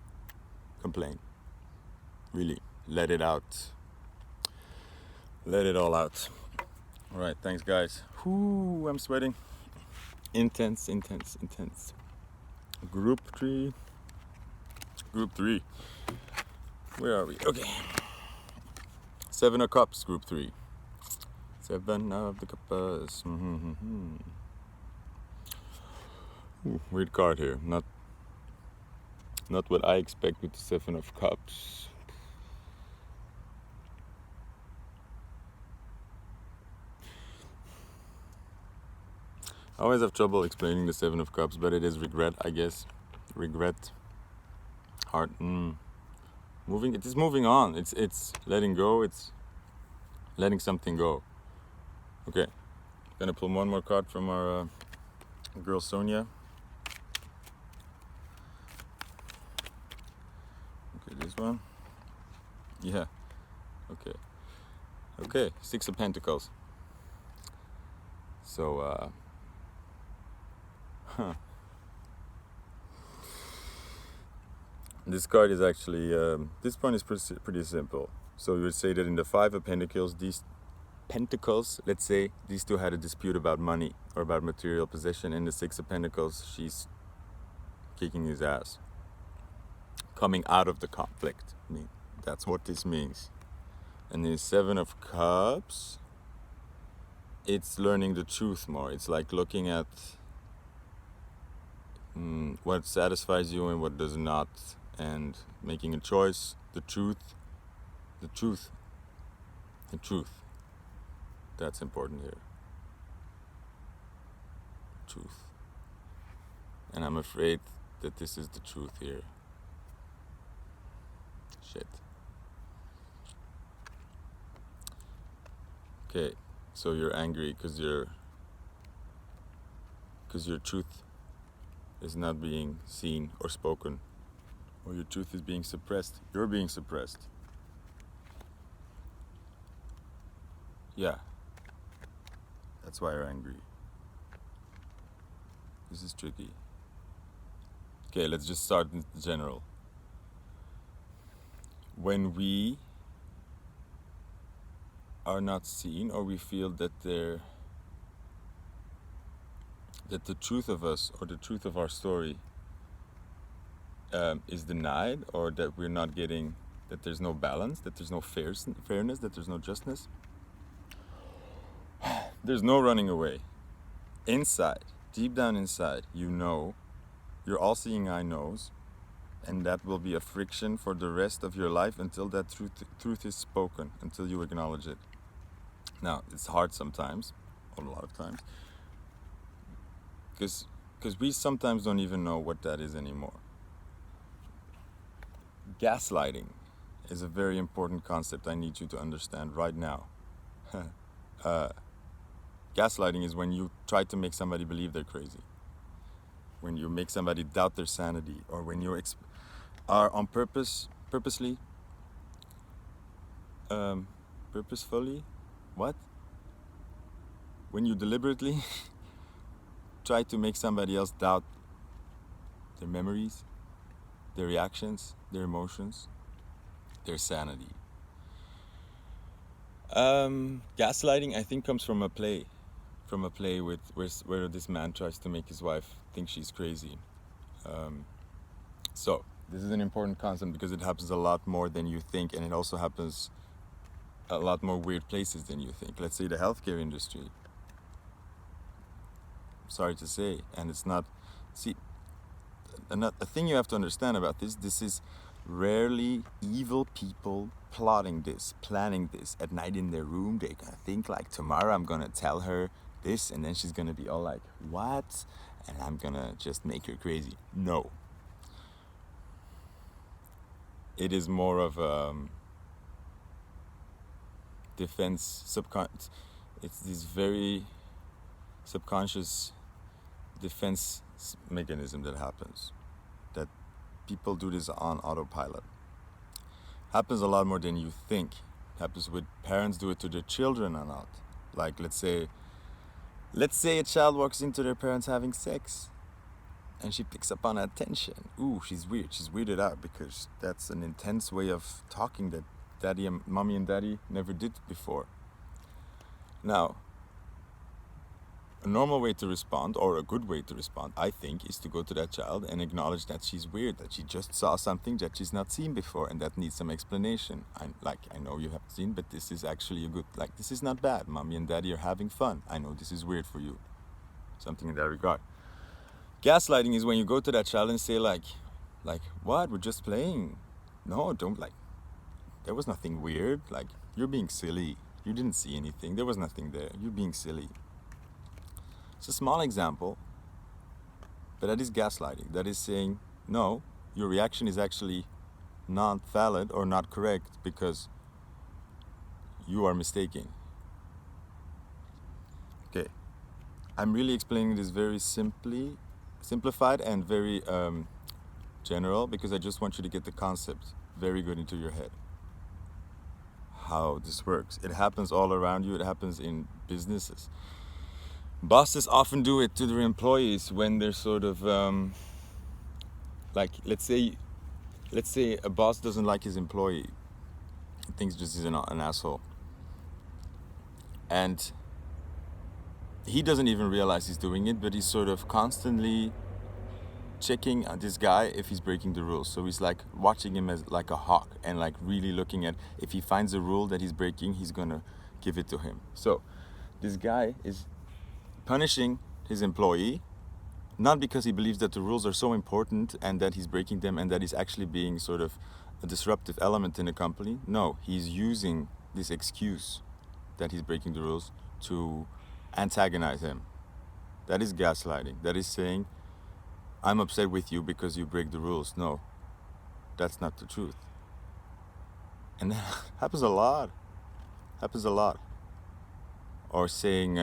Complain. Really, let it out. Let it all out. All right, thanks, guys. Whoo, I'm sweating. Intense. Group 3. Where are we? Okay. 7 of Cups, group 3. 7 of the Cups. Ooh, weird card here. Not what I expect with the 7 of Cups. I always have trouble explaining the 7 of Cups, but it is regret, I guess. Regret. Heart. Moving. It is moving on. It's letting go. It's letting something go. Okay. Gonna pull one more card from our girl Sonja. Okay, this one. Yeah. Okay. 6 of Pentacles. So, this card is actually, this one is pretty simple. So you would say that in the 5 of Pentacles, these Pentacles, let's say these two had a dispute about money or about material possession. In the 6 of Pentacles, she's kicking his ass. Coming out of the conflict. I mean, that's what this means. And the 7 of Cups, it's learning the truth more. It's like looking at what satisfies you and what does not, and making a choice. The truth. That's important here. Truth. And I'm afraid that this is the truth here. Shit. Okay, so you're angry because your truth is not being seen or spoken, or your truth is being suppressed. You're being suppressed. Yeah. That's why you're angry. This is tricky. Okay, let's just start in general. When we are not seen, or we feel that the truth of us or the truth of our story is denied, or that we're not getting, that there's no balance, that there's no fairness, that there's no justness, there's no running away. Inside, deep down inside, you know, your all-seeing eye knows, and that will be a friction for the rest of your life until that truth is spoken, until you acknowledge it. Now, it's hard sometimes, a lot of times, because we sometimes don't even know what that is anymore. Gaslighting is a very important concept I need you to understand right now. Gaslighting is when you try to make somebody believe they're crazy, when you make somebody doubt their sanity, or when you are on purposely, purposefully, what? When you deliberately try to make somebody else doubt their memories, their reactions, their emotions, their sanity. Gaslighting, I think, comes from a play with where this man tries to make his wife think she's crazy. So this is an important concept because it happens a lot more than you think, and it also happens a lot more weird places than you think. Let's say the healthcare industry. Sorry to say, and it's not. See, a thing you have to understand about this is rarely evil people plotting this, planning this at night in their room. They gonna think like, tomorrow I'm gonna tell her this, and then she's gonna be all like, what? And I'm gonna just make her crazy. No. It is more of a defense, it's this very subconscious defense mechanism that happens, that people do this on autopilot. Happens a lot more than you think. Happens with parents do it to their children or not. Like, let's say a child walks into their parents having sex, and she picks up on attention. Ooh, she's weird. She's weirded out because that's an intense way of talking that mommy and daddy never did before. Now, a normal way to respond, or a good way to respond, I think, is to go to that child and acknowledge that she's weird, that she just saw something that she's not seen before, and that needs some explanation. I know you haven't seen, but this is actually this is not bad. Mommy and daddy are having fun. I know this is weird for you. Something in that regard. Gaslighting is when you go to that child and say like, what? We're just playing. No, don't there was nothing weird. Like, you're being silly. You didn't see anything. There was nothing there. You're being silly. It's a small example, but that is gaslighting. That is saying, no, your reaction is actually not valid or not correct because you are mistaken. Okay, I'm really explaining this very simplified and very general, because I just want you to get the concept very good into your head. How this works. It happens all around you. It happens in businesses. Bosses often do it to their employees when they're sort of let's say a boss doesn't like his employee, thinks this is an asshole, and he doesn't even realize he's doing it, but he's sort of constantly checking this guy if he's breaking the rules. So he's like watching him as like a hawk, and like really looking at, if he finds a rule that he's breaking, he's gonna give it to him. So this guy is punishing his employee, not because he believes that the rules are so important and that he's breaking them and that he's actually being sort of a disruptive element in the company. No, he's using this excuse that he's breaking the rules to antagonize him. That is gaslighting. That is saying, I'm upset with you because you break the rules. No, that's not the truth. And that happens a lot. Or saying,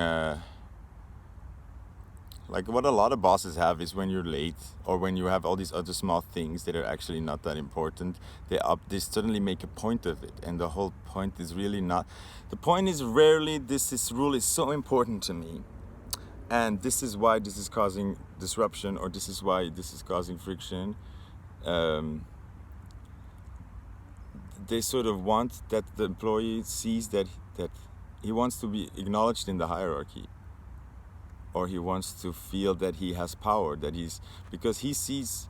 what a lot of bosses have is when you're late, or when you have all these other small things that are actually not that important, they suddenly make a point of it, and the whole point is really not. The point is rarely, this rule is so important to me, and this is why this is causing disruption, or this is why this is causing friction. They sort of want that the employee sees that he wants to be acknowledged in the hierarchy, or he wants to feel that he has power, because he sees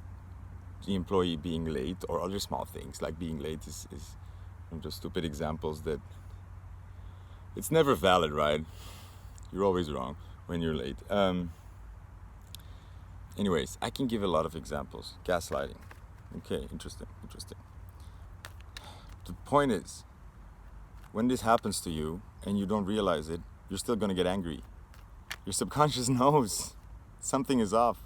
the employee being late, or other small things like being late is just stupid examples that it's never valid, right? You're always wrong when you're late. Anyways, I can give a lot of examples. Gaslighting. Okay, interesting. The point is, when this happens to you and you don't realize it, you're still gonna get angry. Your subconscious knows something is off.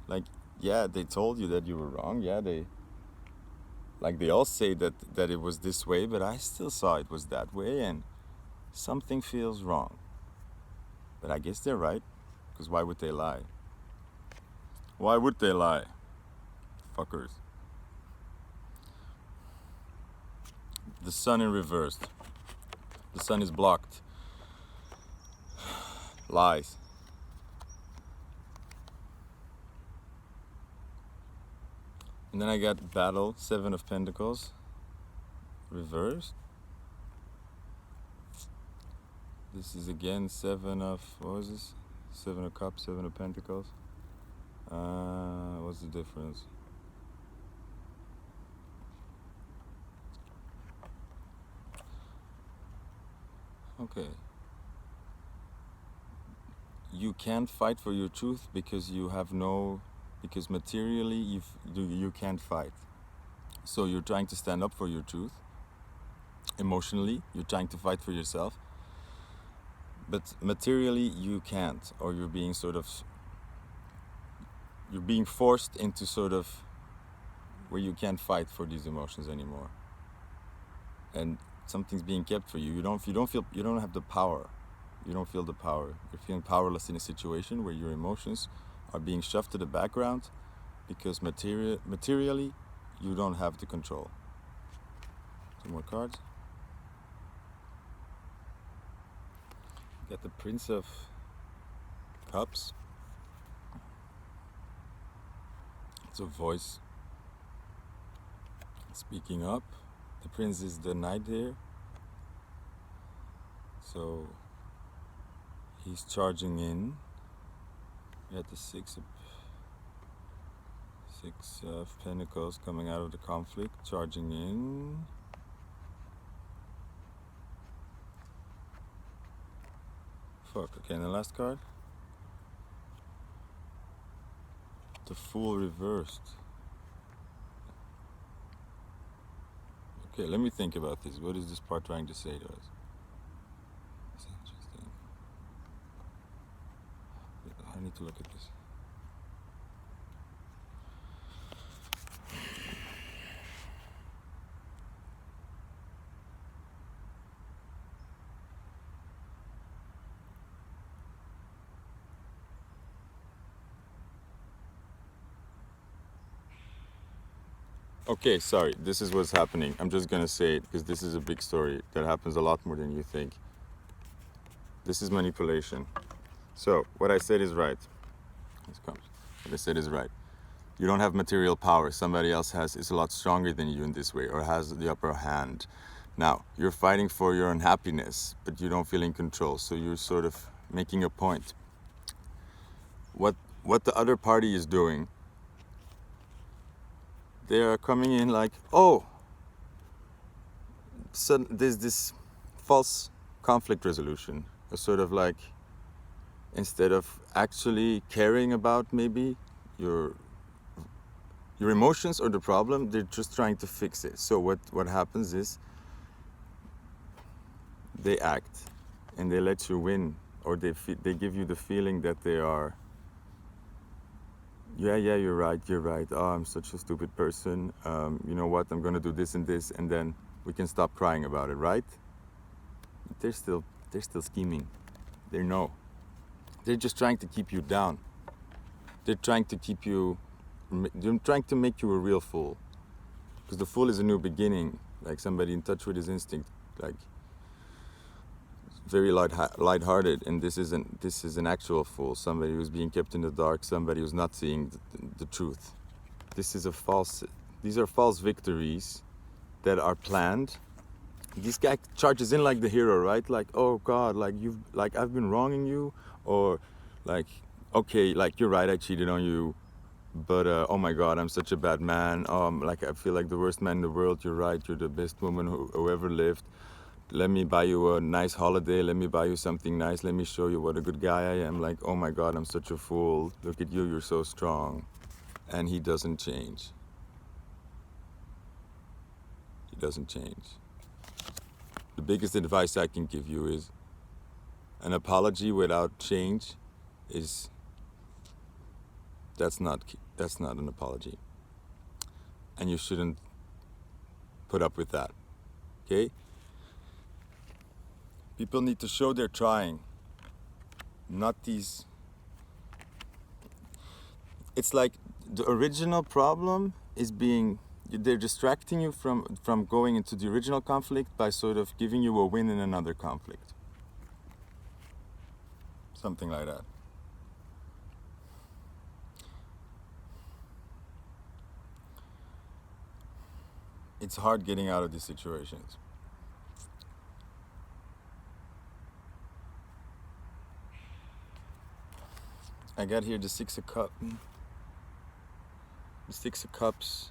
Like, yeah, they told you that you were wrong. Yeah, they all say that it was this way, but I still saw it was that way. And something feels wrong. But I guess they're right, because why would they lie? Why would they lie? Fuckers. The sun in reverse. The sun is blocked. Lies. And then I got battle, 7 of Pentacles, reversed. This is again 7 of, what was this? 7 of Cups, 7 of Pentacles. What's the difference? Okay. You can't fight for your truth because you have no, because materially you can't fight. So you're trying to stand up for your truth. Emotionally, you're trying to fight for yourself. But materially you can't, or you're being forced into sort of where you can't fight for these emotions anymore. And something's being kept for you. You don't have the power. You don't feel the power. You're feeling powerless in a situation where your emotions are being shoved to the background because materially you don't have the control. 2 more cards. Got the Prince of Cups. It's a voice speaking up. The Prince is the Knight here. So he's charging in. We got the 6 of Pentacles coming out of the conflict, charging in. Fuck, okay, and the last card? The Fool reversed. Okay, let me think about this. What is this part trying to say to us? It's interesting. I need to look at this. Okay, sorry, this is what's happening. I'm just gonna say it because this is a big story that happens a lot more than you think. This is manipulation. So, what I said is right. What I said is right. You don't have material power. Somebody else is a lot stronger than you in this way, or has the upper hand. Now, you're fighting for your own happiness, but you don't feel in control. So you're sort of making a point. What the other party is doing, they are coming in like, oh, so there's this false conflict resolution. A sort of like, instead of actually caring about maybe your emotions or the problem, they're just trying to fix it. So what happens is they act and they let you win, or they give you the feeling that they are, yeah, you're right, oh, I'm such a stupid person, you know what, I'm gonna do this and this, and then we can stop crying about it, right? They're still scheming. They're just trying to keep you down. They're trying to make you a real fool. Because the fool is a new beginning, like somebody in touch with his instinct, like very lighthearted, and this is an actual fool, somebody who's being kept in the dark, somebody who's not seeing the truth. These are false victories that are planned. This guy charges in like the hero, right? Like, oh God, like I've been wronging you, or like, okay, like you're right, I cheated on you, but oh my God, I'm such a bad man. Like I feel like the worst man in the world. You're right, you're the best woman who ever lived. Let me buy you a nice holiday. Let me buy you something nice. Let me show you what a good guy I am. Like, oh my God, I'm such a fool. Look at you, you're so strong. And he doesn't change. He doesn't change. The biggest advice I can give you is an apology without change that's not an apology. And you shouldn't put up with that. Okay? People need to show they're trying. Not these... It's like the original problem is they're distracting you from going into the original conflict by sort of giving you a win in another conflict. Something like that. It's hard getting out of these situations. I got here the Six of Cups. The Six of Cups,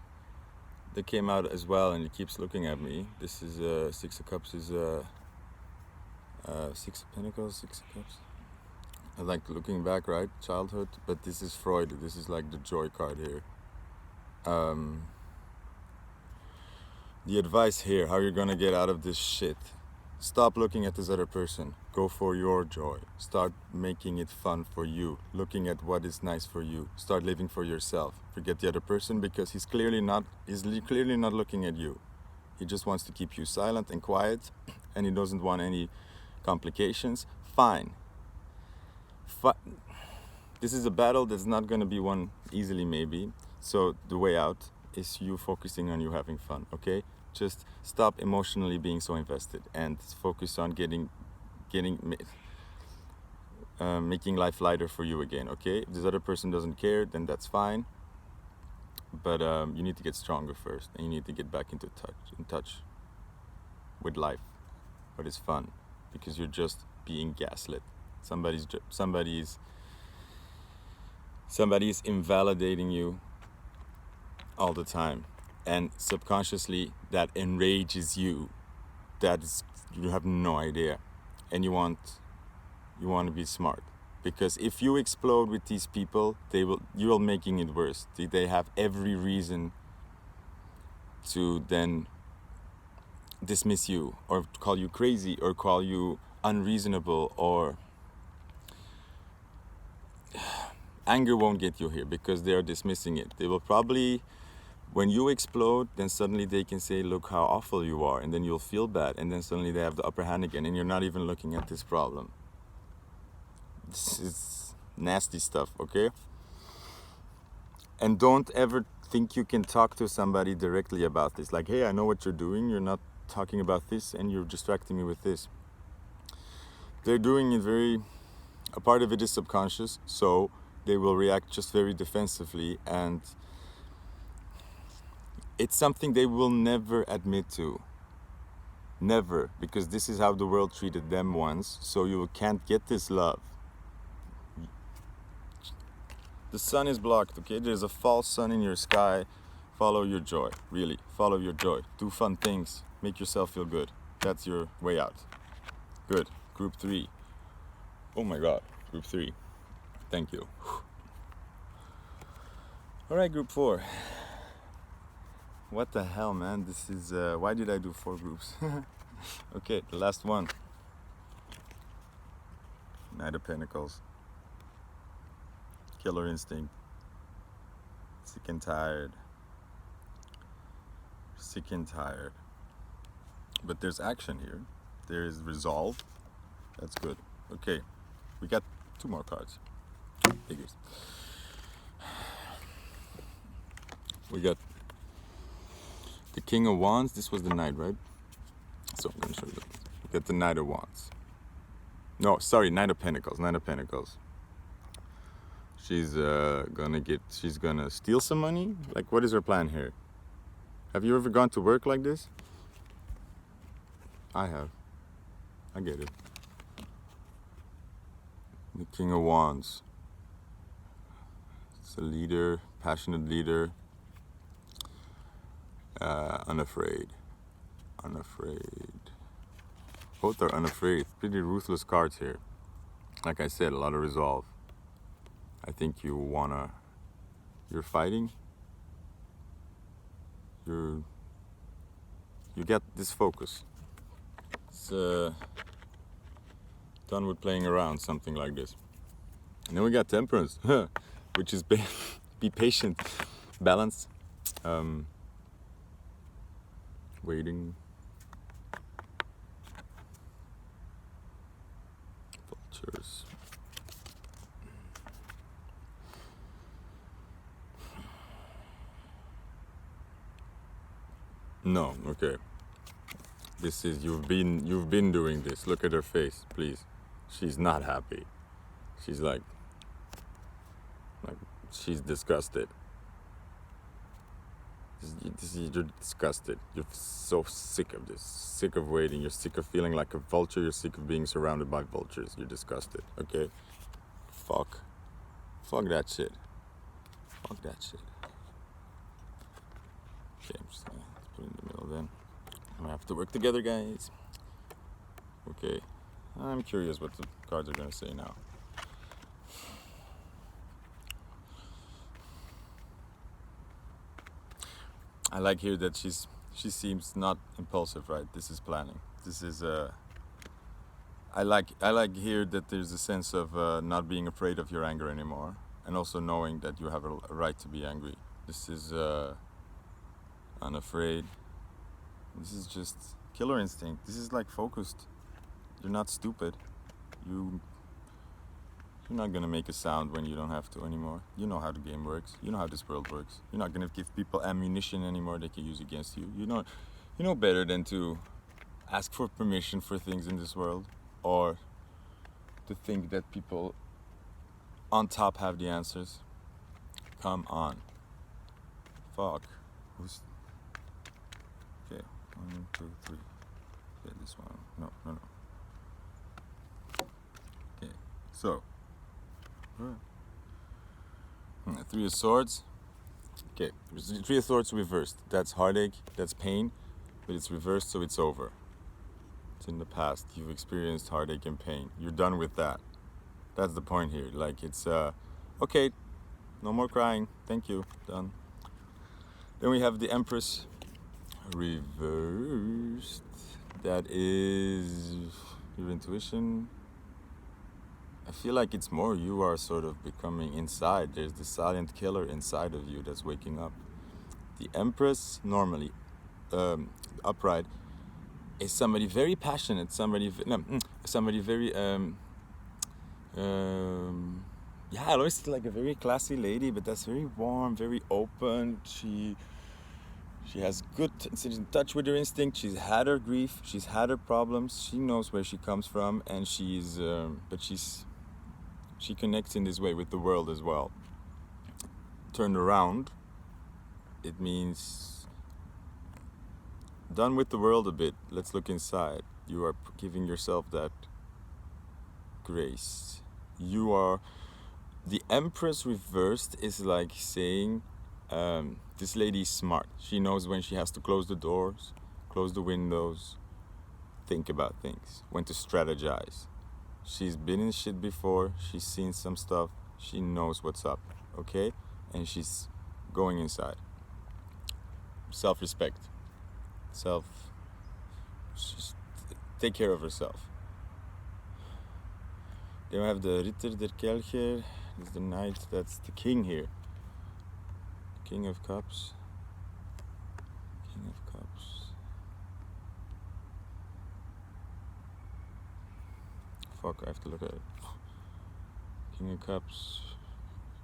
they came out as well, and it keeps looking at me. This is Six of Cups is Six of Pentacles, Six of Cups. I like looking back, right? Childhood, but this is Freud. This is like the joy card here. The advice here, how you're gonna get out of this shit. Stop looking at this other person. Go for your joy. Start making it fun for you. Looking at what is nice for you. Start living for yourself. Forget the other person, because he's clearly not looking at you. He just wants to keep you silent and quiet, and he doesn't want any complications. Fine. This is a battle that's not gonna be won easily, maybe. So the way out is you focusing on you having fun, okay? Just stop emotionally being so invested and focus on making life lighter for you again, okay? If this other person doesn't care, then that's fine. But you need to get stronger first, and you need to get back in touch with life, what is fun, because you're just being gaslit. Somebody's invalidating you all the time, and subconsciously that enrages you. You have no idea, and you want to be smart, because if you explode with these people, you're making it worse. They have every reason to then dismiss you, or call you crazy, or call you unreasonable, or anger won't get you here because they are dismissing it. They will probably, when you explode, then suddenly they can say, look how awful you are, and then you'll feel bad, and then suddenly they have the upper hand again, and you're not even looking at this problem. This is nasty stuff, okay? And don't ever think you can talk to somebody directly about this. Like, hey, I know what you're doing, you're not talking about this, and you're distracting me with this. They're doing it a part of it is subconscious, so they will react just very defensively, and it's something they will never admit to. Never, because this is how the world treated them once, so you can't get this love. The sun is blocked, okay? There's a false sun in your sky. Follow your joy, really. Follow your joy. Do fun things. Make yourself feel good. That's your way out. Good. Group 3. Oh my God. Group 3. Thank you. All right, group 4. What the hell, man? This is... why did I do 4 groups? Okay, the last one. Knight of Pentacles. Killer instinct. Sick and tired. Sick and tired. But there's action here. There is resolve. That's good. Okay, we got 2 more cards. Figures. We got the King of Wands. This was the Knight, right? So I'm going to show you. We got the Knight of Wands. No, sorry, Knight of Pentacles. Knight of Pentacles. She's gonna steal some money? Like, what is her plan here? Have you ever gone to work like this? I have. I get it. The King of Wands. It's a leader, passionate leader. Unafraid. Unafraid. Both are unafraid. Pretty ruthless cards here. Like I said, a lot of resolve. I think you're fighting. You get this focus. It's done with playing around, something like this. And then we got Temperance, which is be patient, balance, waiting. reverse. No, okay. This is you've been doing this. Look at her face, please. She's not happy. She's like she's disgusted. You're disgusted. You're so sick of this. Sick of waiting. You're sick of feeling like a vulture. You're sick of being surrounded by vultures. You're disgusted. Okay? Fuck that shit. Fuck that shit. Okay, I'm just gonna put it in the middle then. We have to work together, guys. Okay. I'm curious what the cards are gonna say now. I like here that she seems not impulsive, right? This is planning. This is I like here that there's a sense of not being afraid of your anger anymore, and also knowing that you have a right to be angry. This is unafraid. This is just killer instinct. This is like focused. You're not stupid. You're not gonna make a sound when you don't have to anymore. You know how the game works. You know how this world works. You're not gonna give people ammunition anymore they can use against you. You know better than to ask for permission for things in this world, or to think that people on top have the answers. Come on. Fuck. Okay, 1, 2, 3. Okay, this one. No. Okay, so. Three of Swords. Okay, Three of Swords reversed. That's heartache, that's pain, but it's reversed, so it's over. It's in the past. You've experienced heartache and pain. You're done with that. That's the point here. Like, it's, okay, no more crying. Thank you. Done. Then we have the Empress reversed. That is your intuition. I feel like it's more you are sort of becoming inside. There's the silent killer inside of you that's waking up. The Empress, normally, upright, is somebody very passionate, somebody very, yeah, I always feel like a very classy lady, but that's very warm, very open. She has she's in touch with her instinct. She's had her grief, she's had her problems. She knows where she comes from, and she connects in this way with the world as well. Turned around, it means done with the world a bit. Let's look inside. You are giving yourself that grace. The Empress reversed is like saying, this lady is smart. She knows when she has to close the doors, close the windows, think about things, when to strategize. She's been in shit before. She's seen some stuff. She knows what's up, okay? And she's going inside. Self-respect. Just take care of herself. Then we have the Ritter der Kelcher. It's the knight. That's the king here. King of Cups. Fuck, I have to look at it. King of Cups.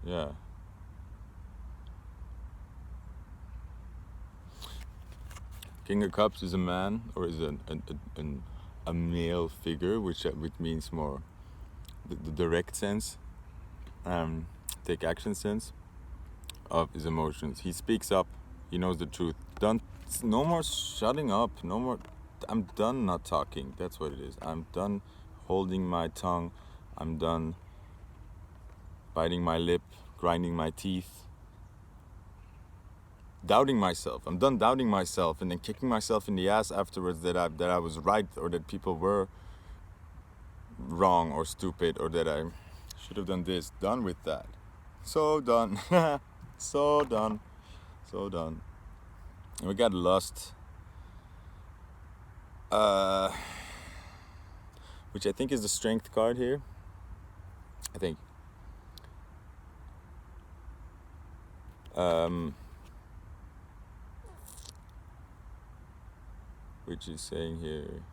Yeah. King of Cups is a man, or is a male figure, which means more the direct sense, take action sense of his emotions. He speaks up. He knows the truth. No more shutting up. No more. I'm done not talking. That's what it is. I'm done holding my tongue. I'm done biting my lip, grinding my teeth, doubting myself. I'm done doubting myself and then kicking myself in the ass afterwards that I was right, or that people were wrong or stupid, or that I should have done this. Done with that. So done. So done. And we got Lust. Which I think is the Strength card here. I think. Which is saying here,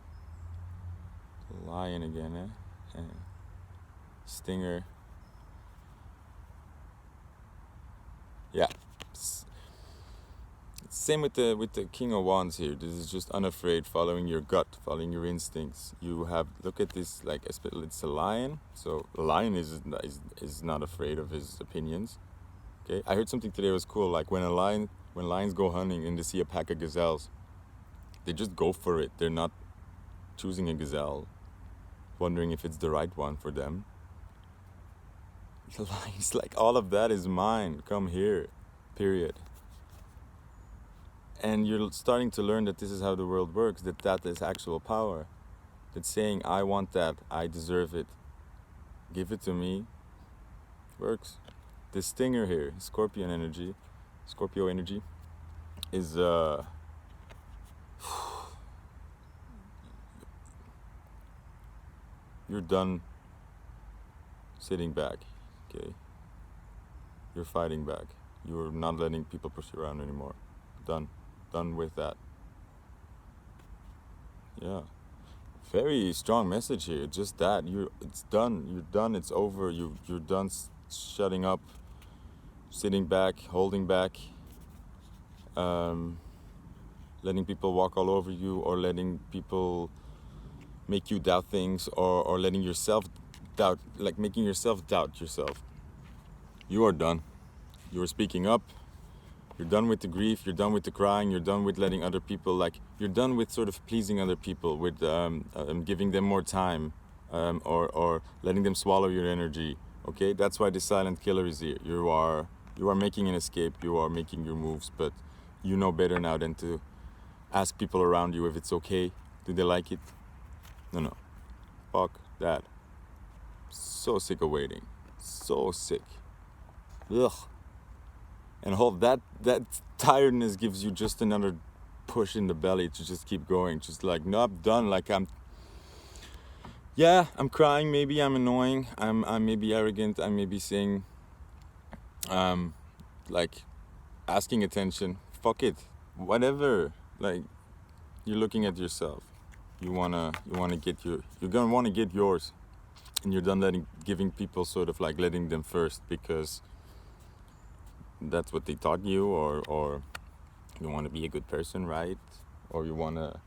the Lion again, eh? Stinger. Yeah. Same with the King of Wands here. This is just unafraid, following your gut, following your instincts. You have, look at this, like it's a lion. So the lion is not afraid of his opinions. Okay, I heard something today was cool. Like when lions go hunting and they see a pack of gazelles, they just go for it. They're not choosing a gazelle, wondering if it's the right one for them. The lion's like, all of that is mine. Come here. Period. And you're starting to learn that this is how the world works, that is actual power. That saying, I want that, I deserve it, give it to me, works. This stinger here, Scorpio energy, is you're done sitting back, okay? You're fighting back. You're not letting people push you around anymore. Done with that. Yeah. Very strong message here. Just that. It's done. You're done. It's over. You're done shutting up, sitting back, holding back, letting people walk all over you, or letting people make you doubt things, or letting yourself doubt, like making yourself doubt yourself. You are done. You are speaking up. You're done with the grief, you're done with the crying, you're done with letting other people, like, you're done with sort of pleasing other people, with giving them more time, or letting them swallow your energy, okay? That's why the silent killer is here. You are making an escape, you are making your moves, but you know better now than to ask people around you if it's okay. Do they like it? No. Fuck that. So sick of waiting. So sick. Ugh. And that tiredness gives you just another push in the belly to just keep going. Just like, no, I'm done. Like I'm crying. Maybe I'm annoying. I'm maybe arrogant. I may be saying, like, asking attention. Fuck it. Whatever. Like, you're looking at yourself. You're gonna want to get yours, and you're done giving people sort of like letting them first because that's what they taught you, or you want to be a good person, right? Or you want to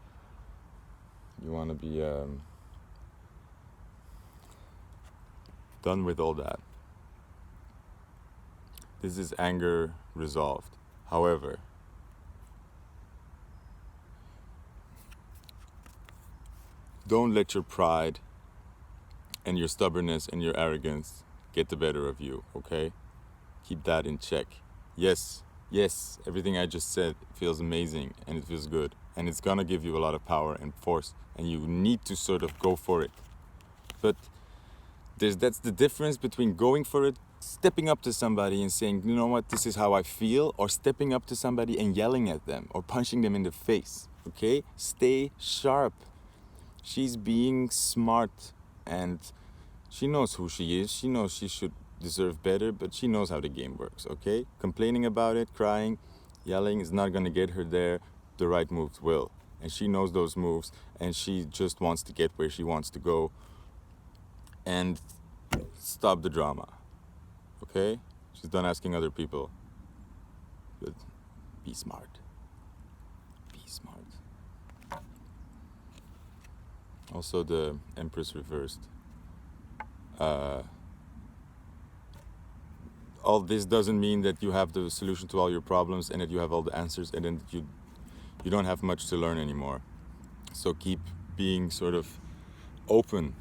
be done with all that. This is anger resolved. However, don't let your pride and your stubbornness and your arrogance get the better of you, okay? Keep that in check. Yes, everything I just said feels amazing and it feels good. And it's gonna give you a lot of power and force, and you need to sort of go for it. But that's the difference between going for it, stepping up to somebody and saying, you know what, this is how I feel, or stepping up to somebody and yelling at them or punching them in the face, okay? Stay sharp. She's being smart, and she knows who she is. She knows she should deserve better, but she knows how the game works, okay? Complaining about it, crying, yelling is not gonna get her there. The right moves will. And she knows those moves, and she just wants to get where she wants to go and stop the drama, okay? She's done asking other people. But be smart. Be smart. Also, the Empress reversed. All this doesn't mean that you have the solution to all your problems and that you have all the answers, and then you don't have much to learn anymore. So keep being sort of open.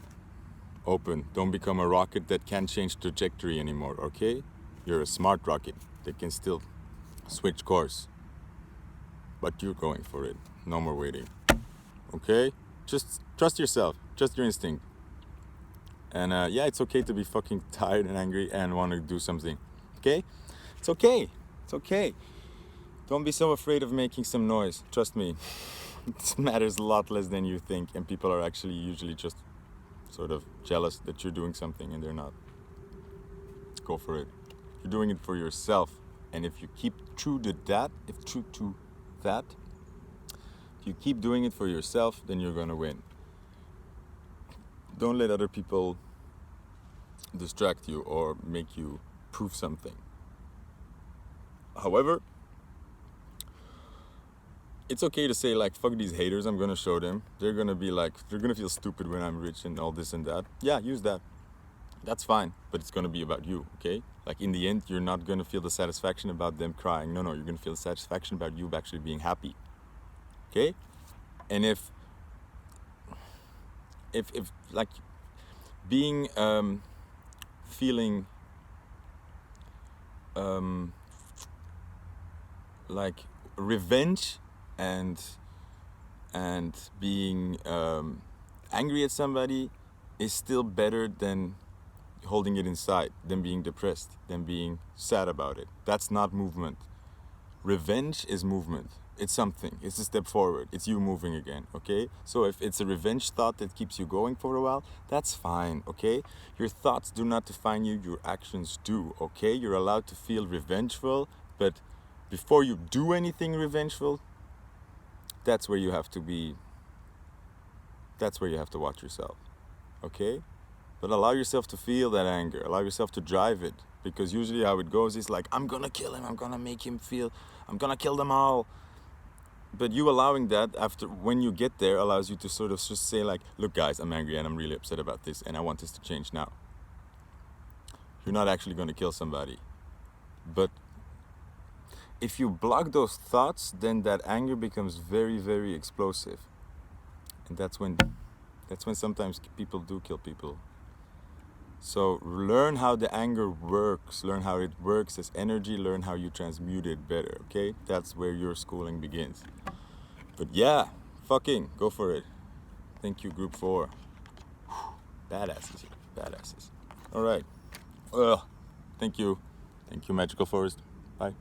Don't become a rocket that can't change trajectory anymore, okay? You're a smart rocket that can still switch course. But you're going for it. No more waiting. Okay? Just trust yourself. Trust your instinct. And it's okay to be fucking tired and angry and want to do something. Okay? It's okay. Don't be so afraid of making some noise. Trust me. It matters a lot less than you think, and people are actually usually just sort of jealous that you're doing something and they're not. Go for it. You're doing it for yourself. And if you keep true to that, if you keep doing it for yourself, then you're gonna win. Don't let other people distract you or make you prove something. However, it's okay to say like, fuck these haters, I'm gonna show them. They're gonna be like, they're gonna feel stupid when I'm rich and all this and that. Yeah, use that. That's fine, but it's gonna be about you, okay? Like in the end, you're not gonna feel the satisfaction about them crying. No, you're gonna feel the satisfaction about you actually being happy, okay? And if like being feeling like revenge and being angry at somebody is still better than holding it inside, than being depressed, than being sad about it. That's not movement. Revenge is movement. It's something. It's a step forward. It's you moving again, okay? So if it's a revenge thought that keeps you going for a while, that's fine, okay? Your thoughts do not define you, your actions do, okay? You're allowed to feel revengeful, but before you do anything revengeful, that's where you have to watch yourself, okay? But allow yourself to feel that anger. Allow yourself to drive it. Because usually how it goes is like, I'm gonna kill him. I'm gonna make him feel, I'm gonna kill them all. But you allowing that after, when you get there, allows you to sort of just say like, look guys, I'm angry and I'm really upset about this and I want this to change now. You're not actually gonna kill somebody. But if you block those thoughts, then that anger becomes very, very explosive. And that's when sometimes people do kill people. So learn how the anger works, learn how it works as energy, learn how you transmute it better, okay? That's where your schooling begins. But yeah, fucking go for it. Thank you, group 4. Badasses here, badasses. All right. Thank you. Thank you, Magical Forest. Bye.